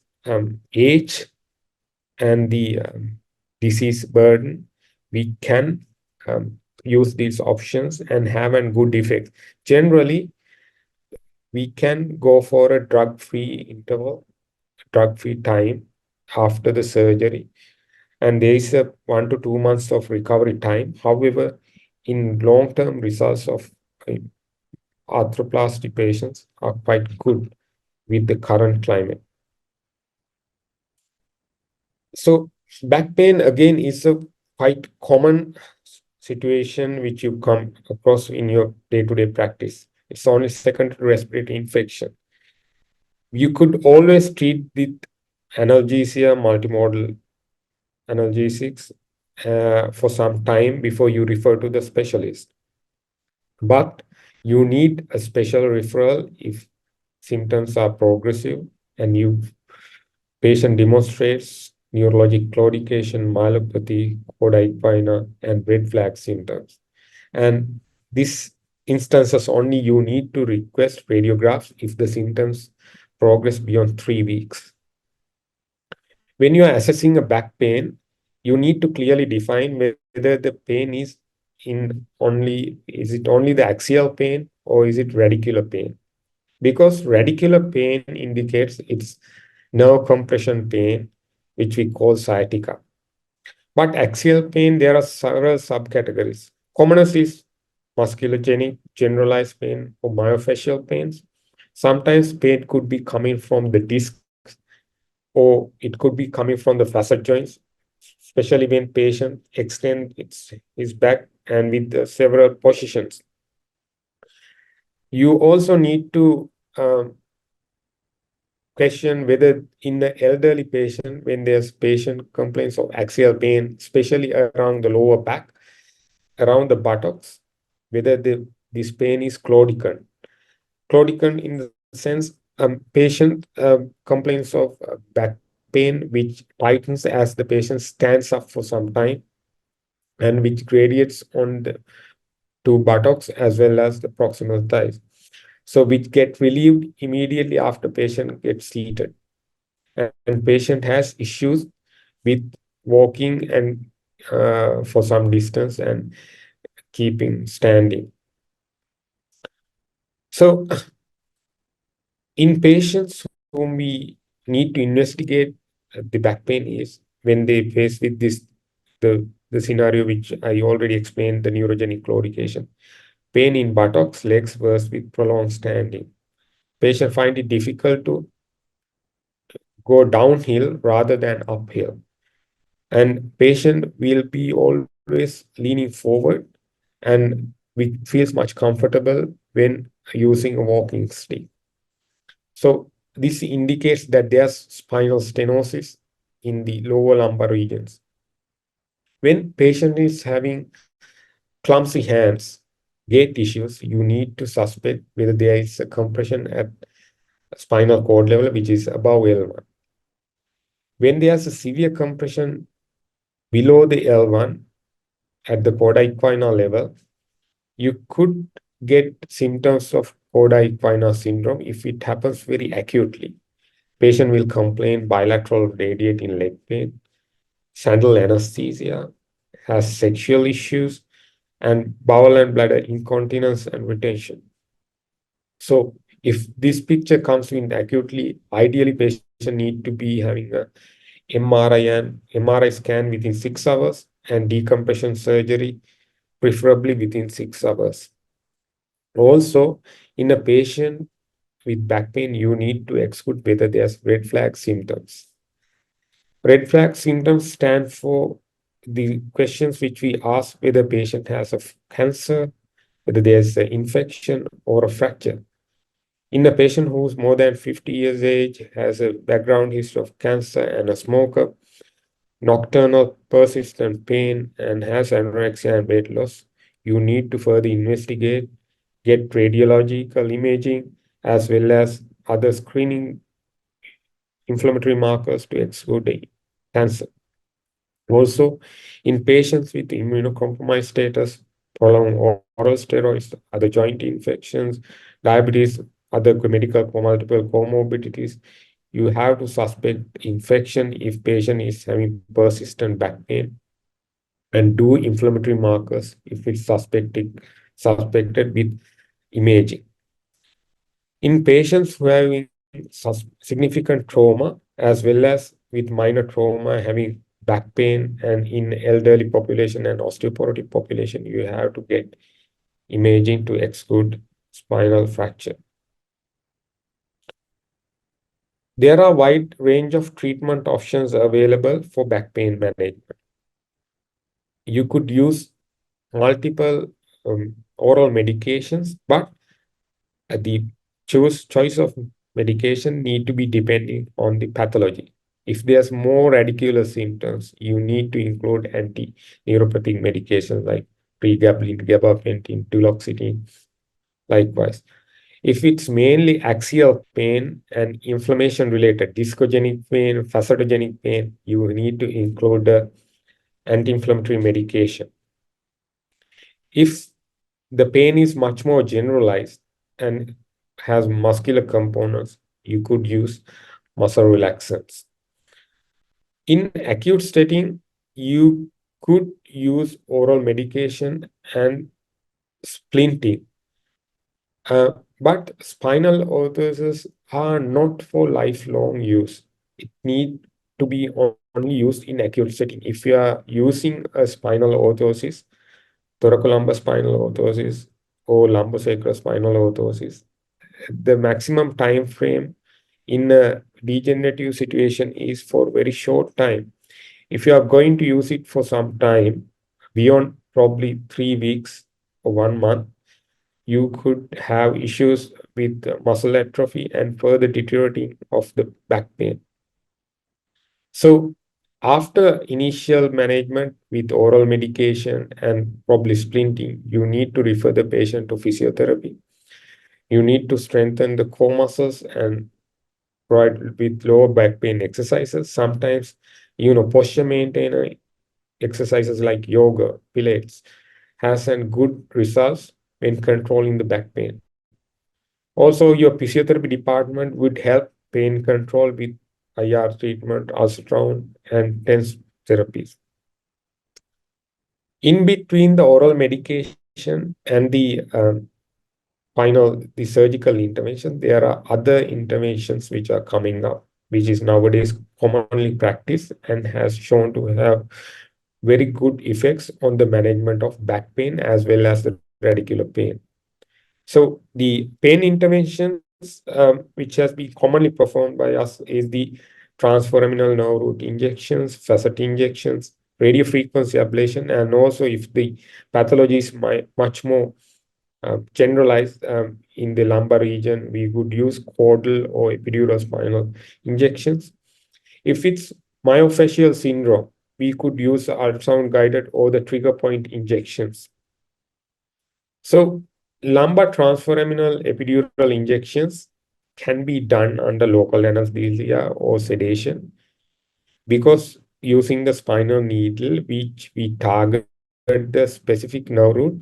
age and the disease burden, we can use these options and have a good effect. Generally, we can go for a drug-free interval, drug-free time after the surgery, and there is a 1 to 2 months of recovery time. However, in long-term results of uh, arthroplasty patients are quite good with the current climate. So back pain again is a quite common situation which you come across in your day-to-day practice. It's only secondary respiratory infection. You could always treat with analgesia, multimodal analgesics for some time before you refer to the specialist. But you need a special referral if symptoms are progressive and you patient demonstrates neurologic claudication, myelopathy, coda equina, and red flag symptoms. And these instances only you need to request radiographs if the symptoms progress beyond 3 weeks. When you are assessing a back pain, you need to clearly define whether the pain is it only the axial pain or is it radicular pain? Because radicular pain indicates it's nerve compression pain, which we call sciatica. But axial pain, there are several subcategories. Commonest is musculogenic, generalized pain, or myofascial pains. Sometimes pain could be coming from the discs, or it could be coming from the facet joints, especially when patient extend his back and with several positions. You also need to question whether in the elderly patient, when there's patient complaints of axial pain, especially around the lower back, around the buttocks, whether this pain is claudicant. Claudicant in the sense patient complains of back pain which tightens as the patient stands up for some time and which gradiates on the two buttocks as well as the proximal thighs. So which get relieved immediately after patient gets seated. And patient has issues with walking and for some distance and keeping standing. So in patients whom we need to investigate the back pain is when they face with the scenario which I already explained, the neurogenic claudication. Pain in buttocks, legs worse with prolonged standing. Patient find it difficult to go downhill rather than uphill. And patient will be always leaning forward and we feels much comfortable when using a walking stick. So this indicates that there's spinal stenosis in the lower lumbar regions. When patient is having clumsy hands, gait issues, you need to suspect whether there is a compression at spinal cord level, which is above L1. When there's a severe compression below the L1 at the coda equina level, you could get symptoms of coda equina syndrome if it happens very acutely. Patient will complain bilateral radiating leg pain, central anesthesia, has sexual issues, and bowel and bladder incontinence and retention. So if this picture comes in acutely, ideally patient need to be having a MRI and MRI scan within 6 hours and decompression surgery, preferably within 6 hours. Also, in a patient with back pain, you need to exclude whether there's red flag symptoms. Red flag symptoms stand for the questions which we ask whether patient has a cancer, whether there's an infection or a fracture. In a patient who's more than 50 years age, has a background history of cancer and a smoker, nocturnal persistent pain, and has anorexia and weight loss, you need to further investigate, get radiological imaging, as well as other screening inflammatory markers to exclude the cancer. Also, in patients with immunocompromised status, prolonged oral steroids, other joint infections, diabetes, other multiple comorbidities, you have to suspect infection if patient is having persistent back pain and do inflammatory markers if it's suspected with imaging. In patients who have significant trauma as well as with minor trauma having back pain, and in elderly population and osteoporotic population, you have to get imaging to exclude spinal fracture. There are wide range of treatment options available for back pain management. You could use multiple oral medications, but the choice of medication need to be depending on the pathology. If there's more radicular symptoms, you need to include anti-neuropathic medications like pregabalin, gabapentin, duloxetine. Likewise, if it's mainly axial pain and inflammation related, discogenic pain, facetogenic pain, you need to include the anti-inflammatory medication. If the pain is much more generalized and has muscular components, you could use muscle relaxants. In acute setting, you could use oral medication and splinting. But spinal orthoses are not for lifelong use. It need to be only used in acute setting. If you are using a spinal orthosis, thoracolumbar spinal orthosis, or lumbosacral spinal orthosis, the maximum time frame in a degenerative situation is for very short time. If you are going to use it for some time, beyond probably 3 weeks or 1 month, you could have issues with muscle atrophy and further deteriorating of the back pain. So after initial management with oral medication and probably splinting, you need to refer the patient to physiotherapy. You need to strengthen the core muscles and provide with lower back pain exercises. Sometimes, posture maintainer exercises like yoga, pilates has and good results when controlling the back pain. Also, your physiotherapy department would help pain control with IR treatment, ultrasound, and TENS therapies. In between the oral medication and the surgical intervention, there are other interventions which are coming up, which is nowadays commonly practiced and has shown to have very good effects on the management of back pain as well as the radicular pain. So the pain interventions which has been commonly performed by us is the transforaminal nerve root injections, facet injections, radiofrequency ablation, and also if the pathology is much more generalized in the lumbar region, we would use caudal or epidural spinal injections. If it's myofascial syndrome, we could use ultrasound guided or the trigger point injections. So lumbar transforaminal epidural injections can be done under local anesthesia or sedation because using the spinal needle, which we target the specific nerve root,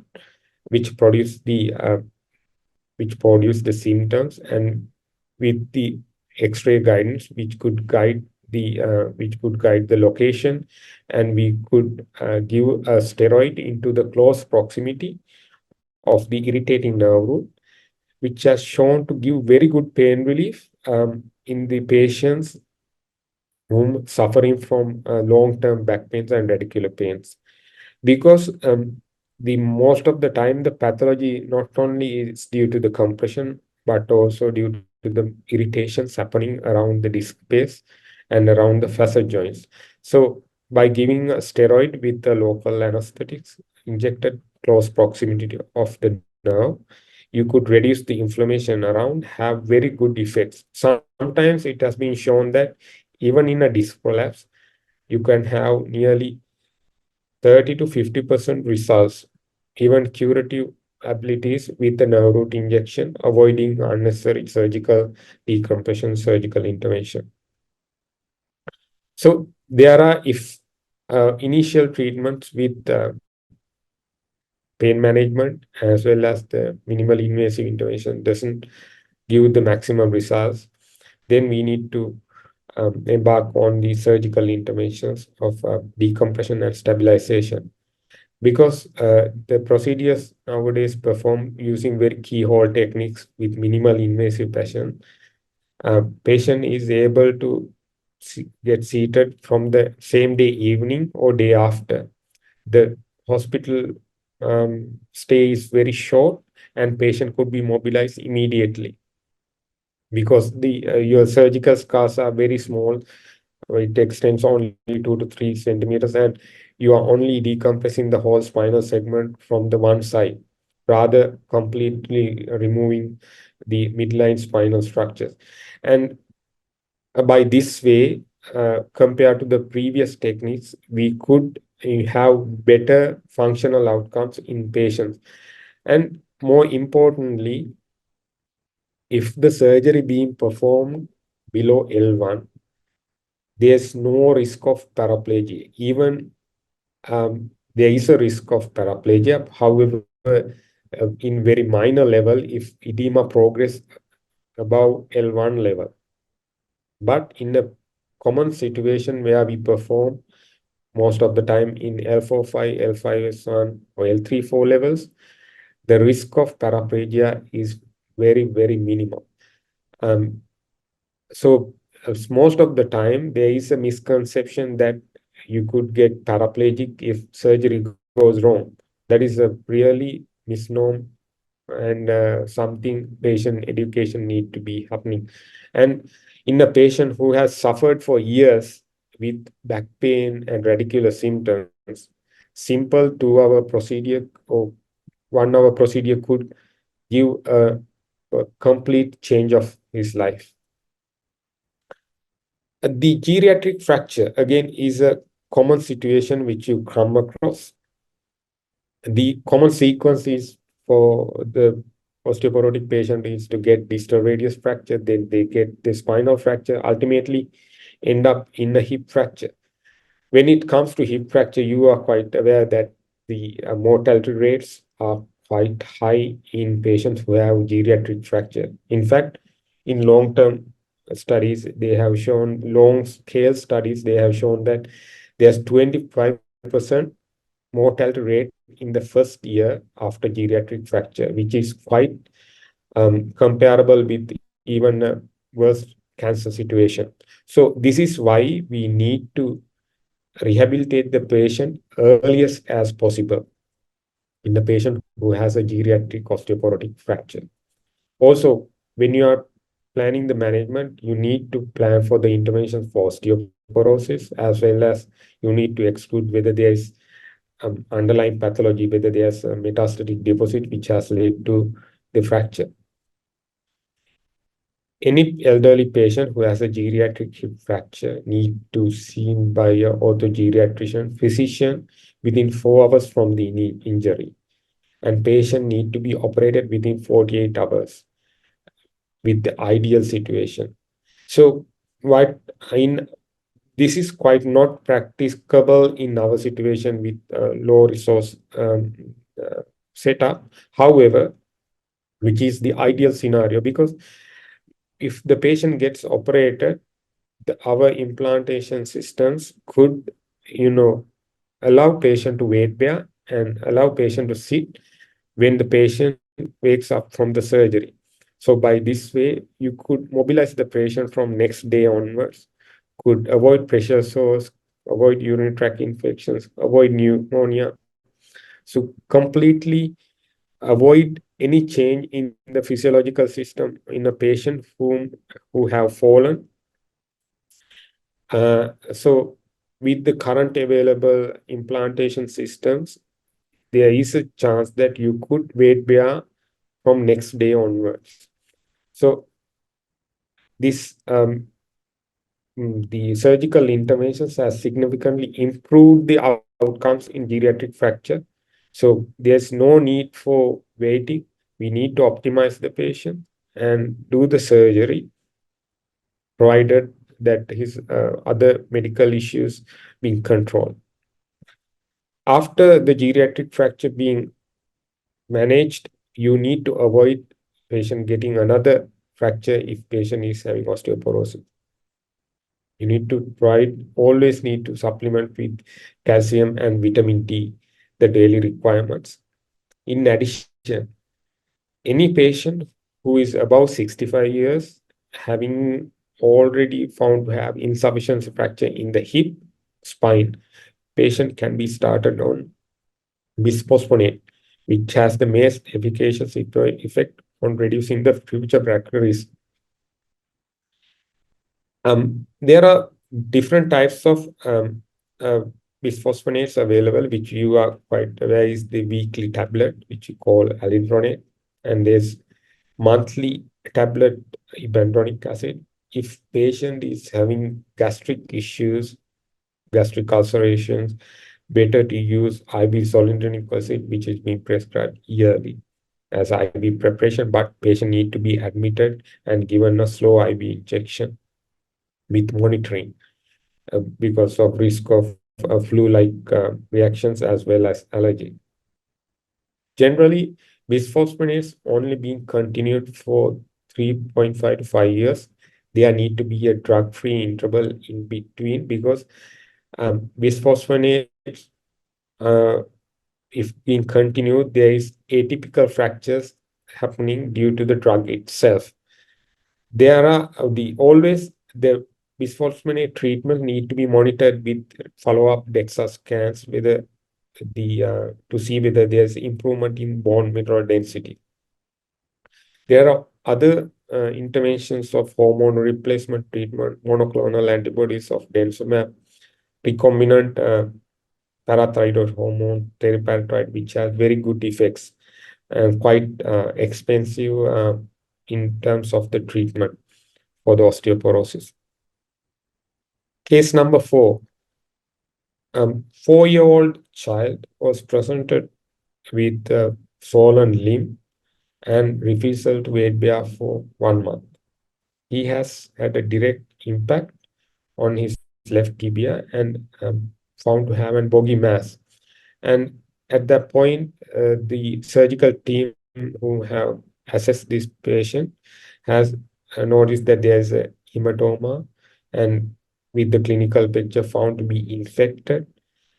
which produce the symptoms, and with the X-ray guidance, which could guide the location, and we could give a steroid into the close proximity of the irritating nerve root, which has shown to give very good pain relief in the patients whom suffering from long-term back pains and radicular pains. Because the most of the time the pathology not only is due to the compression, but also due to the irritations happening around the disc base and around the facet joints. So by giving a steroid with the local anesthetics injected close proximity of the nerve, you could reduce the inflammation around, have very good effects. Sometimes it has been shown that even in a disc prolapse, you can have nearly 30 to 50% results, even curative abilities with the nerve root injection, avoiding unnecessary surgical decompression, surgical intervention. So there are, if initial treatments with pain management as well as the minimal invasive intervention doesn't give the maximum results, then we need to embark on the surgical interventions of decompression and stabilization. Because the procedures nowadays performed using very keyhole techniques with minimal invasive pressure, patient is able to get seated from the same day evening or day after. The hospital stay is very short and patient could be mobilized immediately because the your surgical scars are very small. It extends only 2 to 3 centimeters, and you are only decompressing the whole spinal segment from the one side, rather completely removing the midline spinal structures. And by this way, compared to the previous techniques, we could have better functional outcomes in patients. And more importantly, if the surgery being performed below L1, there's no risk of paraplegia. Even there is a risk of paraplegia. However, in very minor level, if edema progress above L1 level. But in a common situation where we perform most of the time in L4-5, L5-S1, or L3-4 levels, the risk of paraplegia is very, very minimal. So most of the time, there is a misconception that you could get paraplegic if surgery goes wrong. That is a really misnomer and something patient education need to be happening. And in a patient who has suffered for years with back pain and radicular symptoms, simple 2-hour procedure or 1-hour procedure could give a complete change of his life. The geriatric fracture, again, is a common situation which you come across. The common sequence is for the osteoporotic patient is to get distal radius fracture, then they get the spinal fracture, ultimately end up in a hip fracture. When it comes to hip fracture, you are quite aware that the mortality rates are quite high in patients who have geriatric fracture. In fact, in long-term studies, they have shown, long-scale studies, they have shown that there's 25% mortality rate in the first year after geriatric fracture, which is quite comparable with even a worse cancer situation. So this is why we need to rehabilitate the patient earliest as possible in the patient who has a geriatric osteoporotic fracture. Also, when you are planning the management, you need to plan for the interventions for osteoporosis, as well as you need to exclude whether there is underlying pathology, whether there's a metastatic deposit which has led to the fracture. Any elderly patient who has a geriatric hip fracture need to seen by a orthogeriatrician physician within 4 hours from the injury, and patient need to be operated within 48 hours with the ideal situation. So what in this is quite not practicable in our situation with low resource setup. However, which is the ideal scenario, because if the patient gets operated, our implantation systems could, allow patient to weight bear and allow patient to sit when the patient wakes up from the surgery. So by this way, you could mobilize the patient from next day onwards, could avoid pressure sores, avoid urinary tract infections, avoid pneumonia. So completely avoid any change in the physiological system in a patient who have fallen. So with the current available implantation systems, there is a chance that you could weight bear from next day onwards. So this the surgical interventions has significantly improved the outcomes in geriatric fracture. So there's no need for waiting. We need to optimize the patient and do the surgery, provided that his other medical issues being controlled. After the geriatric fracture being managed, you need to avoid patient getting another fracture if patient is having osteoporosis. You need to always need to supplement with calcium and vitamin D, the daily requirements. In addition, any patient who is above 65 years having already found to have insufficiency fracture in the hip spine, patient can be started on bisphosphonate, which has the most efficacious effect on reducing the future fracture risk. There are different types of uh, bisphosphonates available, which you are quite aware is the weekly tablet, which you call alendronate, and there's monthly tablet ibandronic acid. If patient is having gastric issues, gastric ulcerations, better to use IV zoledronic acid, which is being prescribed yearly as IV preparation, but patient need to be admitted and given a slow IV injection with monitoring because of risk of flu-like reactions as well as allergy. Generally, bisphosphonates only being continued for 3.5 to 5 years. There need to be a drug-free interval in between because bisphosphonates, uh, if being continued, there is atypical fractures happening due to the drug itself. There are the bisphosphonate treatment need to be monitored with follow-up DEXA scans to see whether there's improvement in bone mineral density. There are other interventions of hormone replacement treatment, monoclonal antibodies of denosumab, recombinant parathyroid hormone, teriparatide, which has very good effects and quite expensive in terms of the treatment for the osteoporosis. Case number 4. 4-year-old child was presented with a swollen limb and refusal to weight bear for 1 month. He has had a direct impact on his left tibia and found to have a boggy mass. And at that point, the surgical team who have assessed this patient has noticed that there is a hematoma and with the clinical picture found to be infected.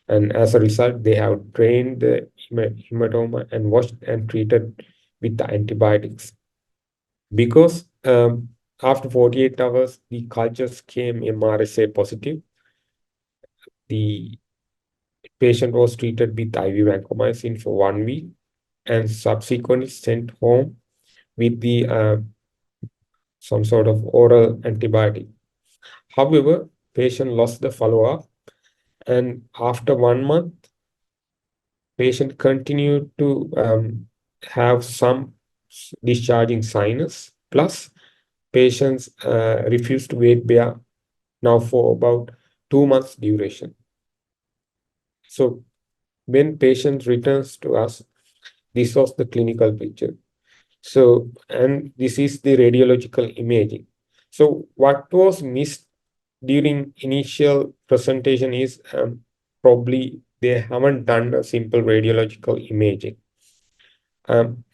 And as a result, they have drained the hematoma and washed and treated with the antibiotics. Because after 48 hours, the cultures came MRSA positive. The patient was treated with IV vancomycin for 1 week and subsequently sent home with the some sort of oral antibiotic. However, patient lost the follow-up, and after 1 month, patient continued to have some discharging sinus, plus patients refused to weight bear now for about 2 months duration. So when patient returns to us, this was the clinical picture. So, and this is the radiological imaging. So what was missed during initial presentation is probably they haven't done a simple radiological imaging.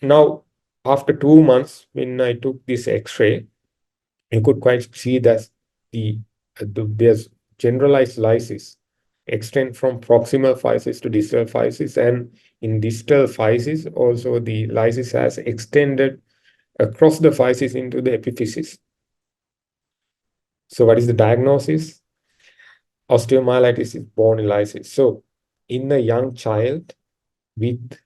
Now, after 2 months, when I took this X-ray, you could quite see that there's generalized lysis extend from proximal physis to distal physis, and in distal physis also the lysis has extended across the physis into the epiphysis. So what is the diagnosis? Osteomyelitis is bone lysis. So in a young child with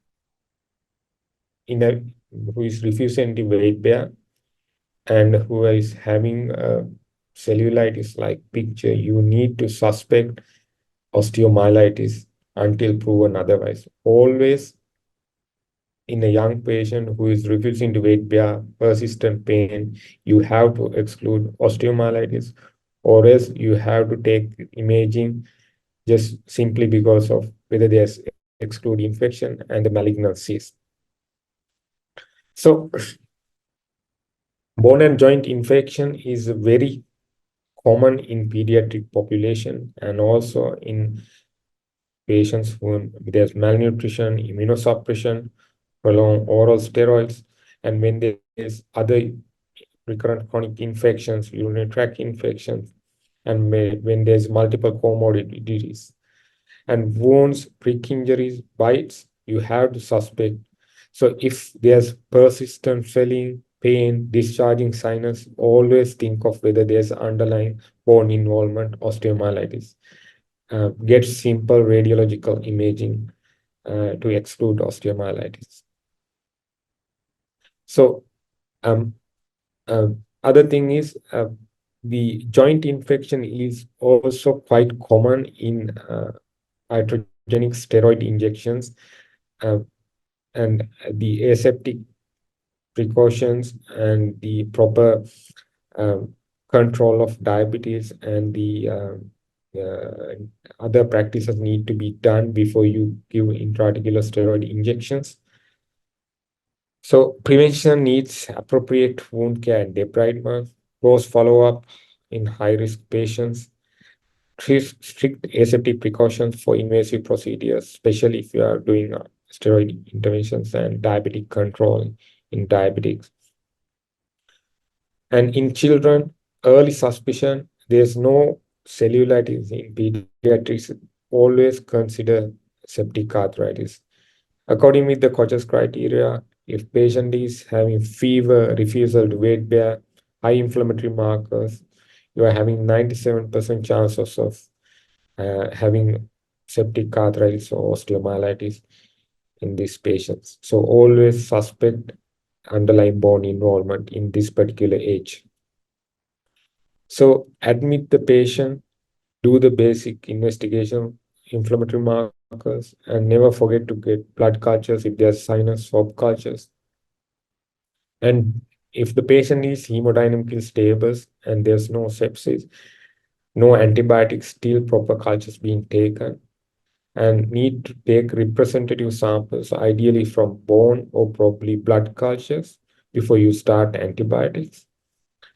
who is refusing to weight bear and who is having a cellulitis like picture, you need to suspect osteomyelitis until proven otherwise. Always in a young patient who is refusing to weight bear, persistent pain, you have to exclude osteomyelitis, or else you have to take imaging just simply because of whether there's exclude infection and the malignancies. So bone and joint infection is very common in pediatric population and also in patients who there's malnutrition, immunosuppression, prolonged oral steroids, and when there's other recurrent chronic infections, urinary tract infections, and when there's multiple comorbidities and wounds, prick injuries, bites, you have to suspect. So if there's persistent swelling, pain, discharging sinus, always think of whether there's underlying bone involvement, osteomyelitis. Get simple radiological imaging to exclude osteomyelitis. So um, other thing is the joint infection is also quite common in iatrogenic steroid injections, uh, and the aseptic precautions and the proper um, control of diabetes and the uh, other practices need to be done before you give intraarticular steroid injections. So prevention needs appropriate wound care and debridement, close follow-up in high-risk patients, strict aseptic precautions for invasive procedures, especially if you are doing steroid interventions and diabetic control in diabetics. And in children, early suspicion, there's no cellulitis in pediatrics. Always consider septic arthritis. According with the Koch's criteria, if patient is having fever, refusal to weight bear, high inflammatory markers, you are having 97% chances of having septic arthritis or osteomyelitis in these patients. So always suspect underlying bone involvement in this particular age. So admit the patient, do the basic investigation, inflammatory markers, and never forget to get blood cultures if there's sinus swab cultures. And if the patient is hemodynamically stable and there's no sepsis, no antibiotics, still proper cultures being taken, and need to take representative samples, ideally from bone or probably blood cultures, before you start antibiotics.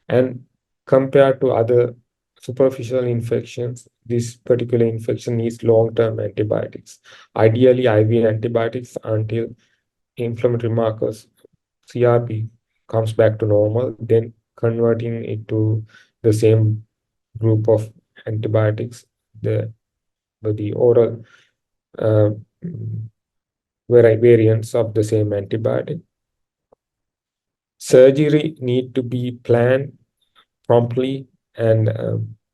And compared to other superficial infections, this particular infection needs long-term antibiotics. Ideally, IV antibiotics until inflammatory markers, CRP, comes back to normal, then converting it to the same group of antibiotics, the oral uh, variants of the same antibiotic. Surgery need to be planned promptly, and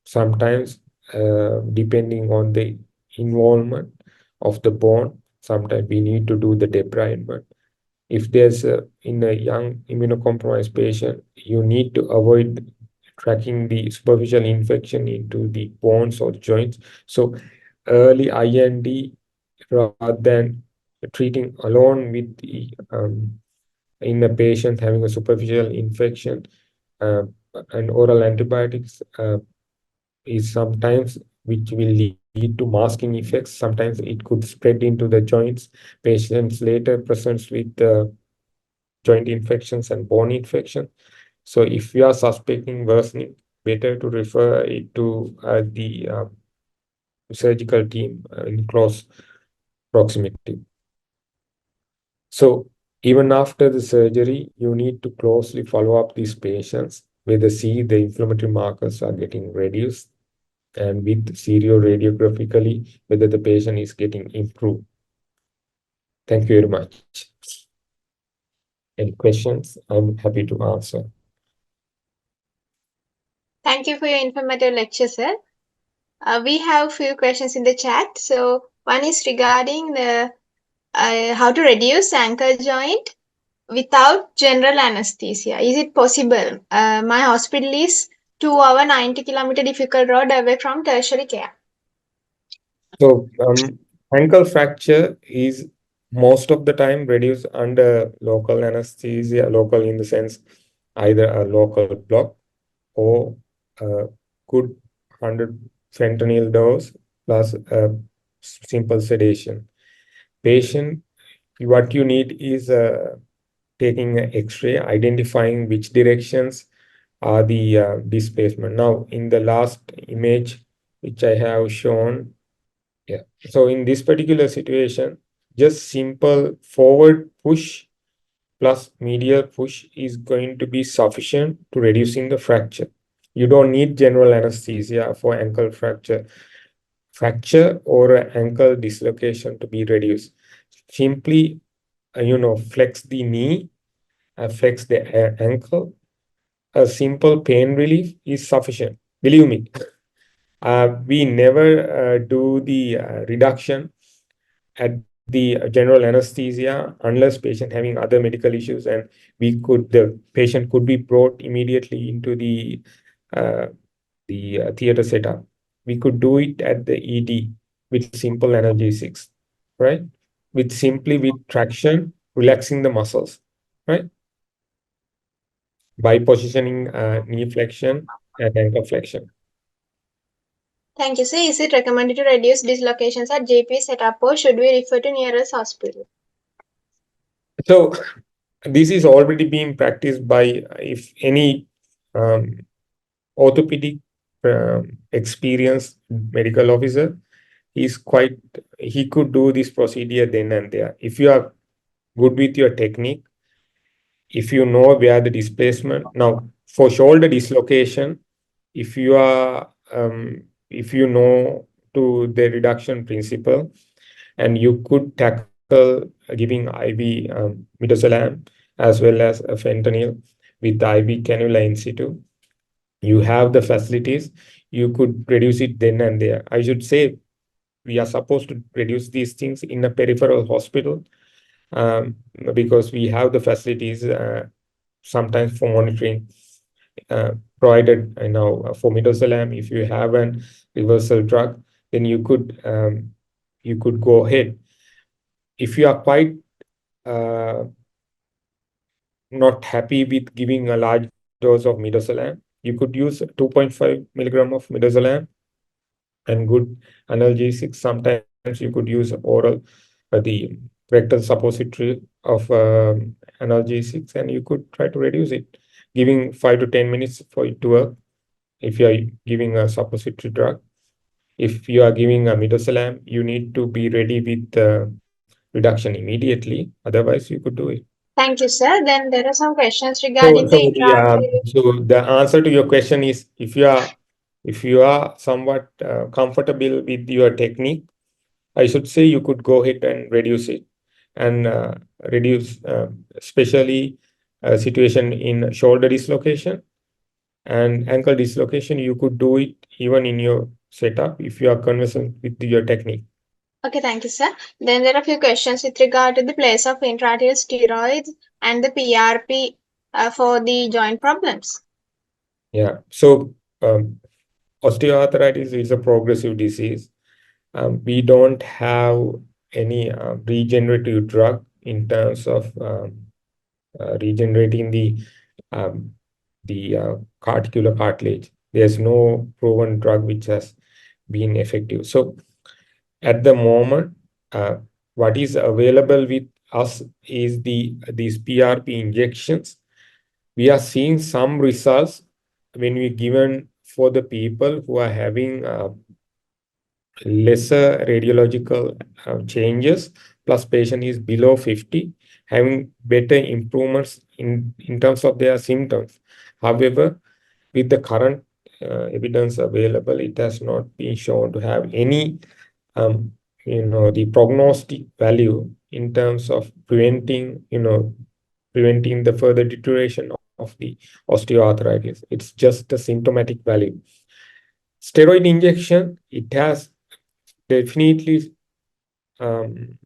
sometimes depending on the involvement of the bone, sometimes we need to do the debridement. If there's in a young immunocompromised patient, you need to avoid tracking the superficial infection into the bones or joints. So early IND rather than treating alone with the in a patient having a superficial infection, uh, and oral antibiotics is sometimes which will lead to masking effects. Sometimes it could spread into the joints. Patients later presents with joint infections and bone infection. So if you are suspecting worsening, better to refer it to the surgical team in close proximity. So even after the surgery, you need to closely follow up these patients, whether see the inflammatory markers are getting reduced, and with stereoradiography, whether the patient is getting improved. Thank you very much. Any questions? I'm happy to answer. Thank you for your informative lecture, sir. We have few questions in the chat. So one is regarding the how to reduce ankle joint without general anesthesia. Is it possible? My hospital is 2 hour 90 kilometer difficult road away from tertiary care. So ankle fracture is most of the time reduced under local anesthesia, local in the sense either a local block or a good 100 fentanyl dose plus simple sedation. Patient, what you need is taking an X-ray, identifying which directions are the displacement. Now, in the last image which I have shown, Yeah. So in this particular situation, just simple forward push plus medial push is going to be sufficient to reducing the fracture. You don't need general anesthesia for ankle fracture or a ankle dislocation to be reduced. Simply, flex the knee, flex the ankle. A simple pain relief is sufficient. Believe me, we never do the reduction at the general anesthesia unless patient having other medical issues, and the patient could be brought immediately into uh, the theater setup. We could do it at the ED with simple analgesics, right? With traction, relaxing the muscles, right? By positioning knee flexion and ankle flexion. Thank you, sir. Is it recommended to reduce dislocations at JP setup or should we refer to nearest hospital? So this is already being practiced by if any um, orthopedic experienced medical officer. He could do this procedure then and there. If you are good with your technique, if you know where the displacement. Now for shoulder dislocation, if you are if you know to the reduction principle, and you could tackle giving IV midazolam as well as a fentanyl with IV cannula in situ. You have the facilities, you could reduce it then and there. I should say we are supposed to reduce these things in a peripheral hospital, um, because we have the facilities sometimes for monitoring uh, provided. For midazolam, if you have an reversal drug, then you could go ahead. If you are quite uh, not happy with giving a large dose of midazolam, you could use 2.5 milligram of midazolam and good analgesics. Sometimes you could use oral, the rectal suppository of analgesics, and you could try to reduce it, giving 5 to 10 minutes for it to work. If you are giving a suppository drug, if you are giving a midazolam, you need to be ready with reduction immediately. Otherwise, you could do it. Thank you, sir. Then there are some questions So, regarding the so the intraarterial. so the answer to your question is, if you are somewhat comfortable with your technique, I should say you could go ahead and reduce it, and reduce, especially a situation in shoulder dislocation and ankle dislocation. You could do it even in your setup if you are conversant with your technique. Okay, thank you, sir. Then there are a few questions with regard to the place of intraarterial steroids and the PRP for the joint problems. Yeah. So osteoarthritis is a progressive disease. We don't have any regenerative drug in terms of regenerating um, the articular cartilage. There's no proven drug which has been effective. So at the moment, uh, what is available with us is these PRP injections. We are seeing some results when we given for the people who are having lesser radiological changes, plus patient is below 50, having better improvements in terms of their symptoms. However, with the current evidence available, it has not been shown to have any um, the prognostic value in terms of preventing the further deterioration of the osteoarthritis. It's just a symptomatic value. Steroid injection, it has definitely um,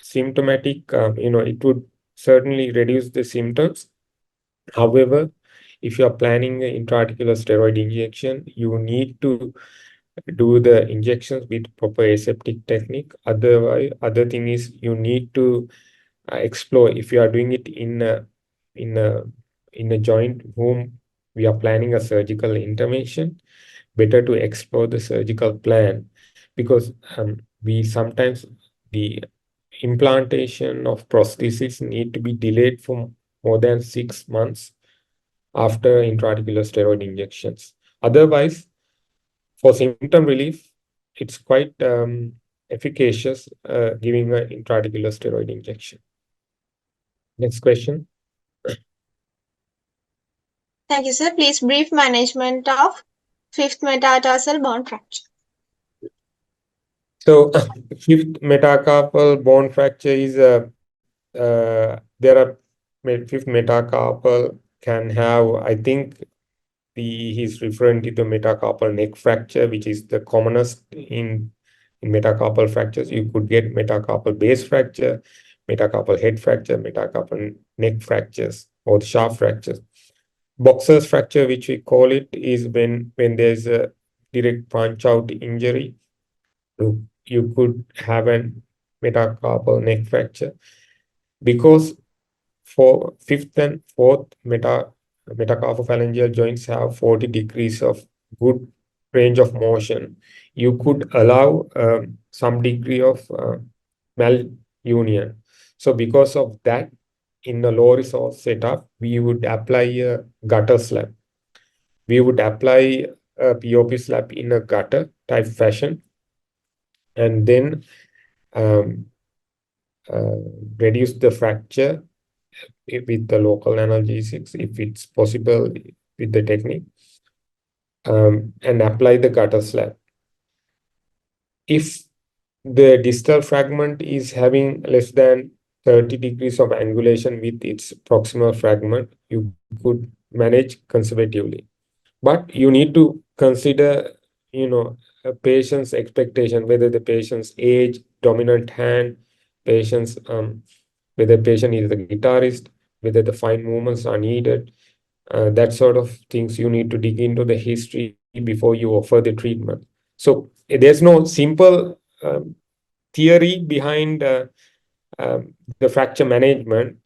symptomatic, it would certainly reduce the symptoms. However, if you are planning an intraarticular steroid injection, you need to do the injections with proper aseptic technique. Otherwise, other thing is you need to explore if you are doing it in a in a joint whom we are planning a surgical intervention. Better to explore the surgical plan, because we sometimes the implantation of prosthesis need to be delayed for more than 6 months after intraarticular steroid injections. Otherwise, for symptom relief, it's quite efficacious, giving an intraarticular steroid injection. Next question. Thank you, sir. Please brief management of fifth metatarsal bone fracture. So, fifth metacarpal bone fracture is there are fifth metacarpal can have, I think he's referring to the metacarpal neck fracture, which is the commonest in metacarpal fractures. You could get metacarpal base fracture, metacarpal head fracture, metacarpal neck fractures, or the shaft fractures. Boxer's fracture, which we call it, is when there's a direct punch out injury. You could have a metacarpal neck fracture because for fifth and fourth metacarpophalangeal joints have 40 degrees of good range of motion. You could allow some degree of malunion. So because of that, in the low resource setup, we would apply a gutter slab. We would apply a POP slab in a gutter type fashion, and then um, reduce the fracture with the local analgesics, if it's possible with the technique, and apply the gutter slab. If the distal fragment is having less than 30 degrees of angulation with its proximal fragment, you could manage conservatively. But you need to consider, a patient's expectation, whether the patient's age, dominant hand, patient's whether the patient is the guitarist, whether the fine movements are needed, that sort of things you need to dig into the history before you offer the treatment. So there's no simple theory behind the fracture management.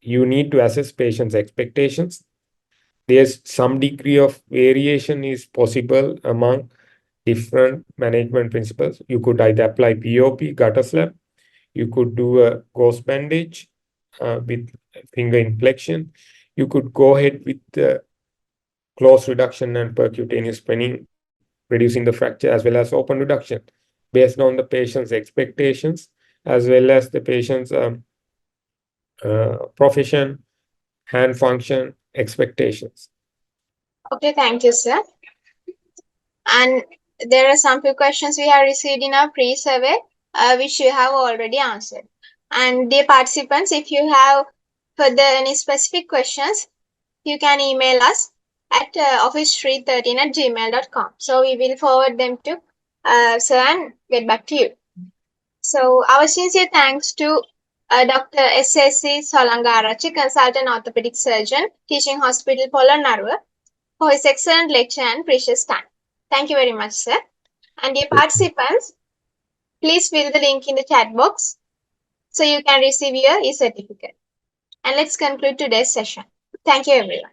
You need to assess patients' expectations. There's some degree of variation is possible among different management principles. You could either apply POP, gutter slab. You could do a gauze bandage with finger inflection. You could go ahead with the close reduction and percutaneous pinning, reducing the fracture, as well as open reduction, based on the patient's expectations, as well as the patient's profession, hand function, expectations. Okay, thank you, sir. And there are some few questions we have received in our pre-survey, which you have already answered. And dear participants, if you have further any specific questions, you can email us at office313@gmail.com. So we will forward them to sir and get back to you. So our sincere thanks to Dr. SSC Solangaarachchi, consultant orthopedic surgeon, teaching hospital Polonnaruwa, for his excellent lecture and precious time. Thank you very much, sir. And dear participants, please fill the link in the chat box so you can receive your e-certificate. And let's conclude today's session. Thank you, everyone.